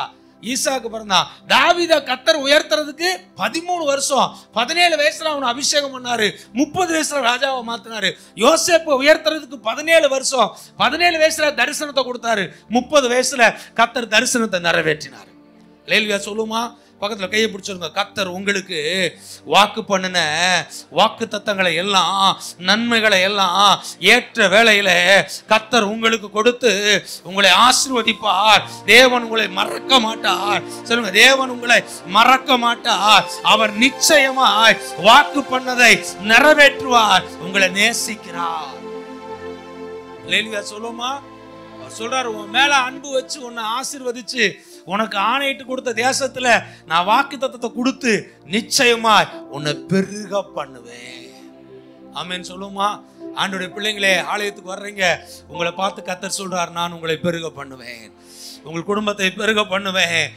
ஈசாக்கு பிறந்தான். தாவீத கர்த்தர் உயர்த்துறதுக்கு 13 வருஷம். 17 வயசுல அவனை அபிஷேகம் பண்ணாரு. 30 வயசுல ராஜாவை மாத்தினாரு. யோசேப்பை உயர்த்துறதுக்கு 17 வருஷம். 17 வயசுல தரிசனத்தை கொடுத்தாரு. 30 வயசுல கர்த்தர் தரிசனத்தை நிறைவேற்றினார். அல்லேலூயா சொல்லுமா. பக்கத்துல கையை பிடிச்சிருங்க. கர்த்தர் உங்களுக்கு வாக்கு பண்ணின வாக்கு தத்தங்களை எல்லாம், நன்மைகளை எல்லாம் ஏற்ற வேளையில கர்த்தர் உங்களுக்கு கொடுத்து உங்களை ஆசீர்வதிப்பார். தேவன் உங்களை மறக்க மாட்டார். சொல்லுங்க, தேவன் உங்களை மறக்க மாட்டார். அவர் நிச்சயமாய் வாக்கு பண்ணதை நிறைவேற்றுவார். உங்களை நேசிக்கிறார். அல்லேலூயா சொல்லுமா. அவர் சொல்றாரு, உன் மேல அன்பு வச்சு உன்னை ஆசீர்வதிச்சு உனக்கு ஆணையிட்டு கொடுத்த தேசத்துல நான் வாக்கு தத்தத்தை கொடுத்து நிச்சயமாய் உன்னை பெருக பண்ணுவேன். ஆமென் சொல்லுமா. ஆண்டவருடைய பிள்ளைங்களே, ஆலயத்துக்கு வர்றீங்க, உங்களை பார்த்து கர்த்தர் சொல்றார், நான் உங்களை பெருக பண்ணுவேன், உங்கள் குடும்பத்தை பெருக பண்ணுவேன்,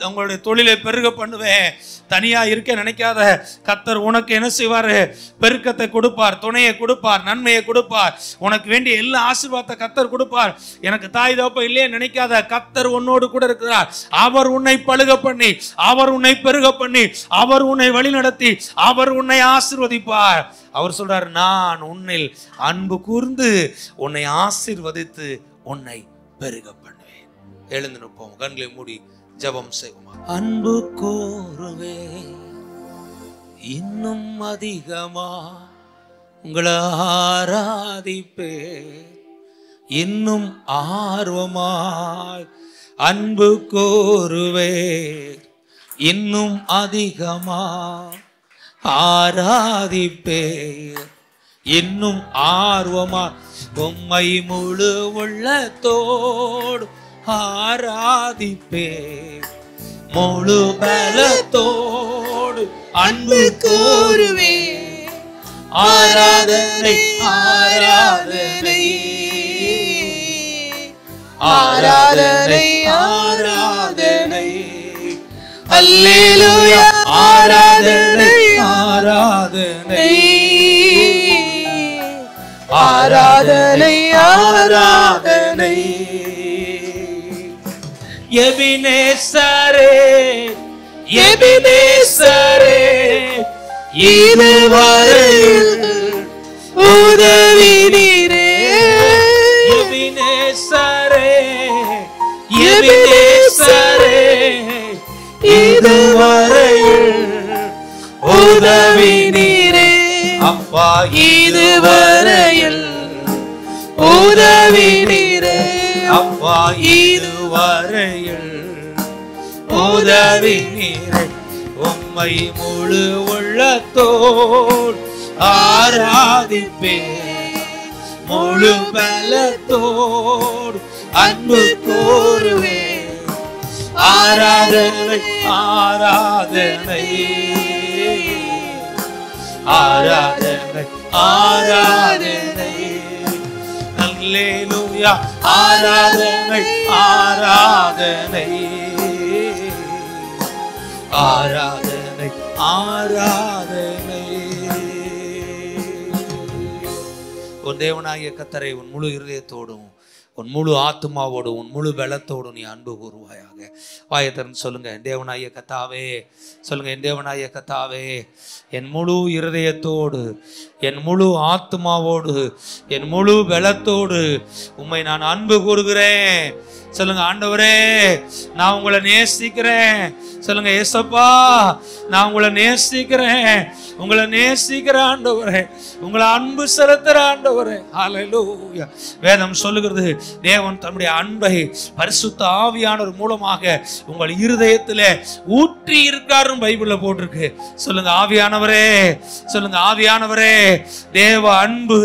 உங்களுடைய தொழிலை பெருக பண்ணுவேன். தனியா இருக்க நினைக்காத. கர்த்தர் உனக்கு என்ன செய்வாரு? பெருக்கத்தை கொடுப்பார், துணையை கொடுப்பார், நன்மையை கொடுப்பார். உனக்கு வேண்டிய எல்லா ஆசீர்வாதத்தை கர்த்தர் கொடுப்பார். எனக்கு தாய் தகப்பன் இல்லையே நினைக்காத. கர்த்தர் உன்னோடு கூட இருக்கிறார். அவர் உன்னை பழுக பண்ணி, அவர் உன்னை பெருக பண்ணி, அவர் உன்னை வழி நடத்தி, அவர் உன்னை ஆசீர்வதிப்பார். அவர் சொல்றார், நான் உன்னில் அன்பு கூர்ந்து உன்னை ஆசீர்வதித்து உன்னை பெருக பண்ணுவேன். எழுந்து நிற்போம், கண்களை மூடி ஜெபம் செய்வோமா. அன்பு கூறுவே இன்னும் அதிகமா உங்களை ஆராதிப்பே, இன்னும் ஆர்வமாய் அன்பு கூறுவே, இன்னும் அதிகமா ஆராதிப்பே, இன்னும் ஆர்வமா உம்மை முழு உள்ளத்தோடு ஆராதிப்பே, முழு பலத்தோடு அன்பு கூறுவே. ஆராதனை ஆராதனை ஆராதனை ஆராதனை அல்லேலூயா. ஆராதனை ஆராதனை ஆராதனை ஆராதனை எபினேசரே எபினேசரே இதுவரையில் உதவி நீரே. எபினேசரே எபினேசரே இதுவரையில் உதவி நீரே. அப்பா இதுவரையில் உதவி நீரே. அப்பா இதுவரையில் உதவி நீரே. உம்மை முழு உள்ளத்தோடு ஆராதிப்பேன், முழு பலத்தோடு அன்பு கூறுவேன். ஆராதனை ஆராதனை ஆராதனை ஆராதனை அல்லேலூயா. ஆராதனை ஆராதனை ஆராதனை ஆராதனை. உன் தேவனாகிய கர்த்தரை உன் முழு இருதயத்தோடும் உன் முழு ஆத்மாவோடும் உன் முழு பலத்தோடும் நீ அன்பு கூறுவாயாக. வாயை திறந்து சொல்லுங்க, என் தேவனாகிய கர்த்தாவே. சொல்லுங்க, என் தேவனாகிய கர்த்தாவே, என் முழு இருதயத்தோடு என் முழு ஆத்மாவோடு என் முழு பலத்தோடு உம்மை நான் அன்பு கூறுகிறேன். சொல்லுங்க, ஆண்டவரே நான் உங்களை நேசிக்கிறேன். சொல்லுங்க, ஏசப்பா நான் உங்களை நேசிக்கிறேன், உங்களை நேசிக்கிற ஆண்டவரே, உங்களை அன்பு செலுத்துற ஆண்டவரே. ஹல்லேலூயா. வேதம் சொல்லுகிறது, தேவன் தம்முடைய அன்பை பரிசுத்த ஆவியானவர் மூலமாக உங்கள் இருதயத்திலே ஊற்றி இருக்காரு பைபிள்ல போட்டிருக்கு. சொல்லுங்க, ஆவியானவரே, சொல்லுங்க, ஆவியானவரே, தேவ அன்பு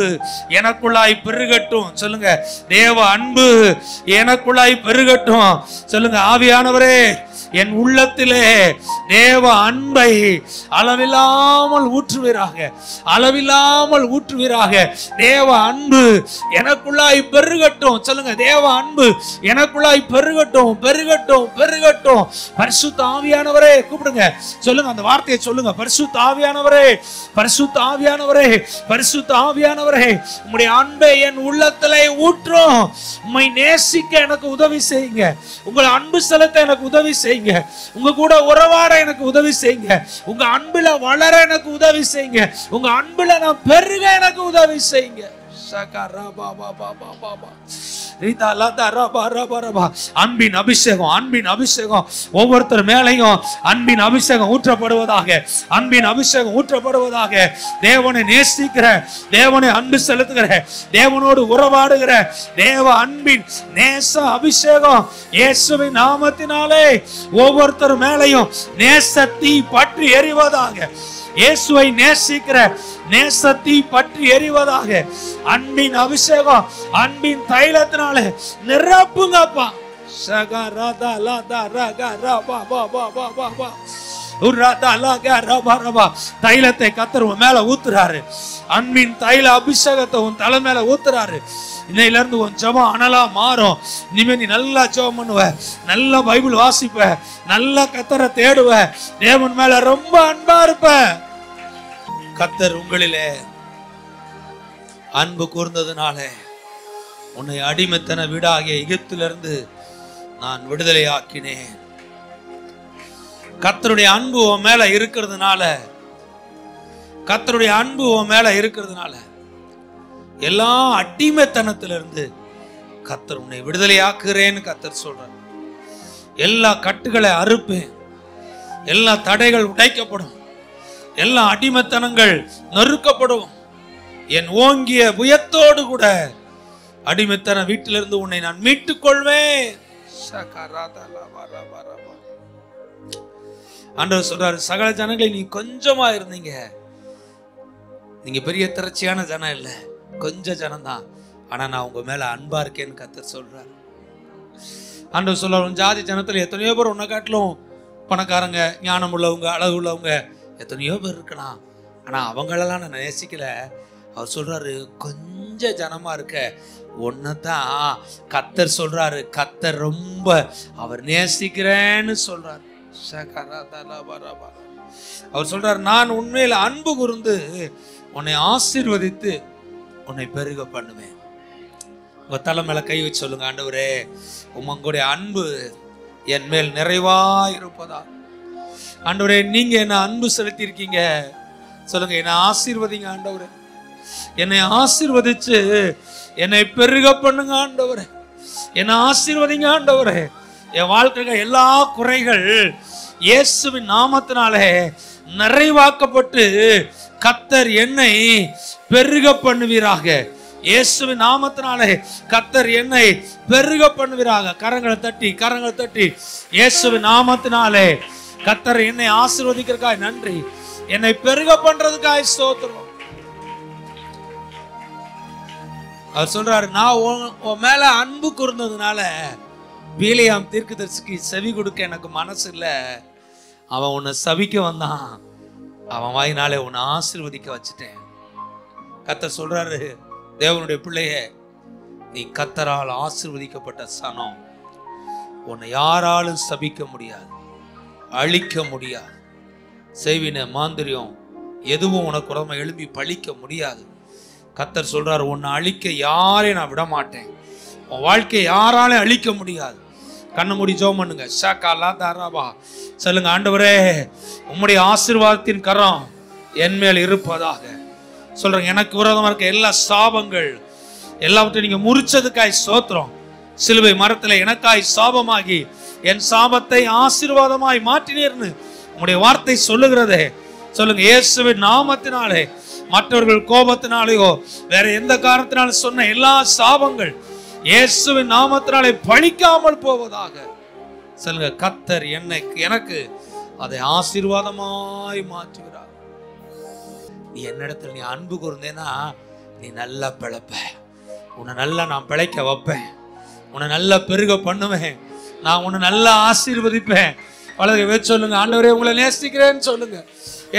எனக்குள்ளாய் பெருகட்டும். சொல்லுங்க, தேவ அன்பு எனக்குள்ளாய் பெருகட்டும். சொல்லுங்க, ஆவியானவரே, என் உள்ளத்திலே தேவ அன்பை அளவில்லாமல் ஊற்றுவீராக, அளவில்லாமல் ஊற்றுவீராக. தேவ அன்பு எனக்குள்ளாய் பெருகட்டும். சொல்லுங்க, தேவ அன்பு எனக்குள்ளாய் பெருகட்டும், பெருகட்டும், பெருகட்டும். பரிசுத்த ஆவியானவரே கூப்பிடுங்க. சொல்லுங்க, அந்த வார்த்தையை சொல்லுங்க. பரிசுத்த ஆவியானவரே, பரிசுத்த ஆவியானவரே, பரிசுத்த ஆவியானவரே, உம்முடைய அன்பை என் உள்ளத்திலே ஊற்றும். உம்மை நேசிக்க எனக்கு உதவி செய்யுங்க. உங்கள் அன்பு செலுத்த எனக்கு உதவி செய்யுங்க. உங்க கூட உறவாட எனக்கு உதவி செய்யுங்க. உங்க அன்புல வளர எனக்கு உதவி செய்யுங்க. உங்க அன்புல நான் பெருக எனக்கு உதவி செய்யுங்க. அன்பின் அபிஷேகம், அன்பின் அபிஷேகம் ஒவ்வொருத்தர் மேலையும் அன்பின் அபிஷேகம் ஊற்றப்படுவதாக, அன்பின் அபிஷேகம் ஊற்றப்படுவதாக. தேவனை நேசிக்கிற, தேவனை அன்பு செலுத்துகிற, தேவனோடு உறவாடுகிற தேவ அன்பின் நேச அபிஷேகம் இயேசுவின் நாமத்தினாலே ஒவ்வொருத்தர் மேலையும் நேசத்தீ பற்றி எரிவதாக. இயேசுவை நேசிக்கிற நேசத்தீ பற்றி எரிவதாக. அன்பின் அபிஷேகம், அன்பின் தைலத்தினாலே நிரப்புங்கப்பா. தைலத்தை கர்த்தர் உன் மேல ஊத்துறாரு. அன்பின் தைல அபிஷேகத்தை உன் தலை மேல ஊத்துறாரு. இன்னையில இருந்து உன் ஜெபம் அனலா மாறும். இனிமே நீ நல்லா ஜெபம் பண்ணுவ, நல்லா பைபிள் வாசிப்ப, நல்லா கர்த்தரை தேடுவ, தேவன் மேல ரொம்ப அன்பா இருப்ப. கர்த்தர் உங்களிலே அன்பு கூர்ந்ததுனால உன்னை அடிமைத்தன வீடாகிய எகிப்திலிருந்து நான் விடுதலை ஆக்கினேன். கர்த்தருடைய அன்பு உன் மேல இருக்கிறதுனால, கர்த்தருடைய அன்பு உன் மேல இருக்கிறதுனால எல்லா அடிமைத்தனத்திலிருந்து கர்த்தர் உன்னை விடுதலை ஆக்குறேன்னு கர்த்தர் சொல்றார். எல்லா கட்டுகளை அறுப்பேன், எல்லா தடைகள் உடைக்கப்படும், எல்லா அடிமைத்தனங்கள் நொறுக்கப்படும். என் ஓங்கிய புயத்தோடு கூட அடிமைத்தன வீட்டிலிருந்து உன்னை நான் மீட்டுக் கொள்வேன். ஆண்டவர் சொல்றாரு, சகல ஜனங்களை நீ கொஞ்சமா இருந்தீங்க, நீங்க பெரிய திரட்சியான ஜனம் இல்ல, கொஞ்ச ஜனம் தான், ஆனா நான் உங்க மேல அன்பா இருக்கேன்னு கர்த்தர் சொல்றாரு. ஆண்டவர் சொல்றாரு, ஜாதி ஜனத்துல எத்தனையோ பேர் உன்னை காட்டிலும் பணக்காரங்க, ஞானம் உள்ளவங்க, அழகு உள்ளவங்க எத்தனையோ பேர் இருக்கலாம், ஆனா அவங்களெல்லாம் நான் நேசிக்கல. அவர் சொல்றாரு, கொஞ்ச ஜனமா இருக்க ஒன்னதான் கர்த்தர் சொல்றாரு, கர்த்தர் ரொம்ப அவர் நேசிக்கிறேன்னு சொல்றாரு. அவர் சொல்றாரு, நான் உண்மையில அன்பு கூர்ந்து உன்னை ஆசீர்வதித்து உன்னை பெருக பண்ணுவேன். உங்க தலை மேல கை வச்சு சொல்லுங்க, ஆண்டவரே உங்களுடைய அன்பு என் மேல் நிறைவா இருப்பதா. ஆண்டவரே, நீங்க என்ன அன்பு செலுத்தி இருக்கீங்க, சொல்லுங்க, என்னை ஆசீர்வதிங்க ஆண்டவரே. என்னை ஆசீர்வதிச்சு என்னை பெருக பண்ணுங்க ஆண்டவரே. என்னை ஆசீர்வதிங்க ஆண்டவரே. என் வாழ்க்கையில எல்லா குறைகள் இயேசுவின் நாமத்தினாலே நிறைவாக்கப்பட்டு கர்த்தர் என்னை பெருக பண்ணுவீராக. இயேசுவின் நாமத்தினாலே கர்த்தர் என்னை பெருக பண்ணுவீராக. கரங்களை தட்டி இயேசுவின் நாமத்தினாலே கர்த்தர் என்னை ஆசீர்வதிக்கிறதுக்காய் நன்றி. என்னை பெருக பண்றதுக்காய் ஸ்தோத்திரம். அவர் சொல்றாரு, நான் உன் மேல அன்பு கூர்ந்ததுனால பீலியாம் தீர்க்கதரிசிக்கு செவி கொடுக்க எனக்கு மனசு இல்ல. அவன் உன்னை சபிக்க வந்தான், அவன் வாயினாலே உன்னை ஆசீர்வதிக்க வச்சுட்டேன். கர்த்தர் சொல்றாரு, தேவனுடைய பிள்ளையே, நீ கர்த்தரால் ஆசீர்வதிக்கப்பட்ட சனம். உன்னை யாராலும் சபிக்க முடியாது, அழிக்க முடியாது. செய்வின மாந்திரியம் எதுவும் உனக்கு உடம்பை எழுப்பி பழிக்க முடியாது. கர்த்தர் சொல்றாரு, உன்னை அழிக்க யாரையும் நான் விட மாட்டேன். உன் வாழ்க்கையை யாராலையும் அழிக்க முடியாது. கண்ணை மூடி ஜெபம் பண்ணுங்க. ஷாக்காலா தாராபா சொல்லுங்க, ஆண்டவரே, உம்முடைய ஆசீர்வாதத்தின் கரம் என் மேல் இருப்பதாக. சொல்றேன், எனக்கு விரோதமா இருக்க எல்லா சாபங்கள் எல்லாவற்றையும் நீங்க முறிச்சதுக்காய் ஸ்தோத்திரம். சிலுவை மரத்துல எனக்காய் சாபமாகி என் சாபத்தை ஆசீர்வாதமாய் மாற்றினீர்னு உங்களுடைய வார்த்தை சொல்லுகிறதே. சொல்லுங்க, இயேசுவின் நாமத்தினாலே, மற்றவர்கள் கோபத்தினாலேயோ வேற எந்த காரணத்தினாலும் சொன்ன எல்லா சாபங்கள் இயேசுவின் நாமத்தினாலே பழிக்காமல் போவதாக. சொல்லுங்க, கர்த்தர் எனக்கு அதை ஆசீர்வாதமாய் மாற்றுகிறார். நீ என்னிடத்துல நீ அன்பு கூர்ந்தேன்னா நீ நல்லா பிழைப்ப. உன்னை நல்லா நான் பிழைக்க வைப்பேன். உன்னை நல்லா பெருக பண்ணுவேன். நான் உன்னை நல்லா ஆசீர்வதிப்பேன். பலகை சொல்லுங்க, ஆண்டவரே, உங்களை நேசிக்கிறேன்னு சொல்லுங்க.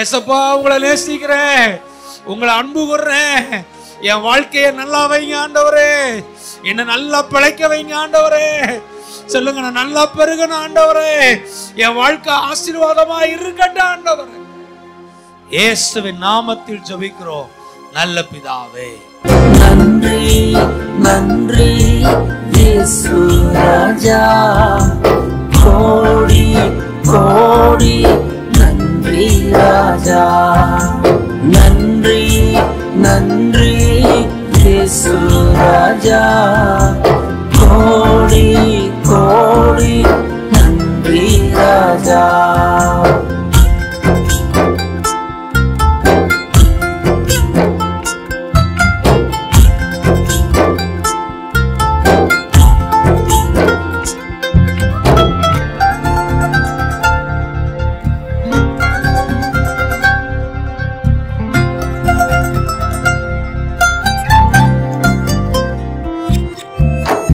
ஏசப்பா, உங்களை நேசிக்கிறேன், உங்களை அன்பு கூர்றேன். என் வாழ்க்கையை நல்லா வைங்க ஆண்டவரே. என்னை நல்லா பிழைக்க வைங்க ஆண்டவரே. சொல்லுங்க, நான் நல்லா பெருகணும் ஆண்டவரே. என் வாழ்க்கை ஆசீர்வாதமா இருக்கட்டும் ஆண்டவரே. இயேசுவின் நாமத்தில் ஜெபிக்கிறோம் நல்ல பிதாவே. நன்றி நன்றி இயேசு ராஜா, கோடி கோடி நன்றி ராஜா. நன்றி நன்றி இயேசு ராஜா.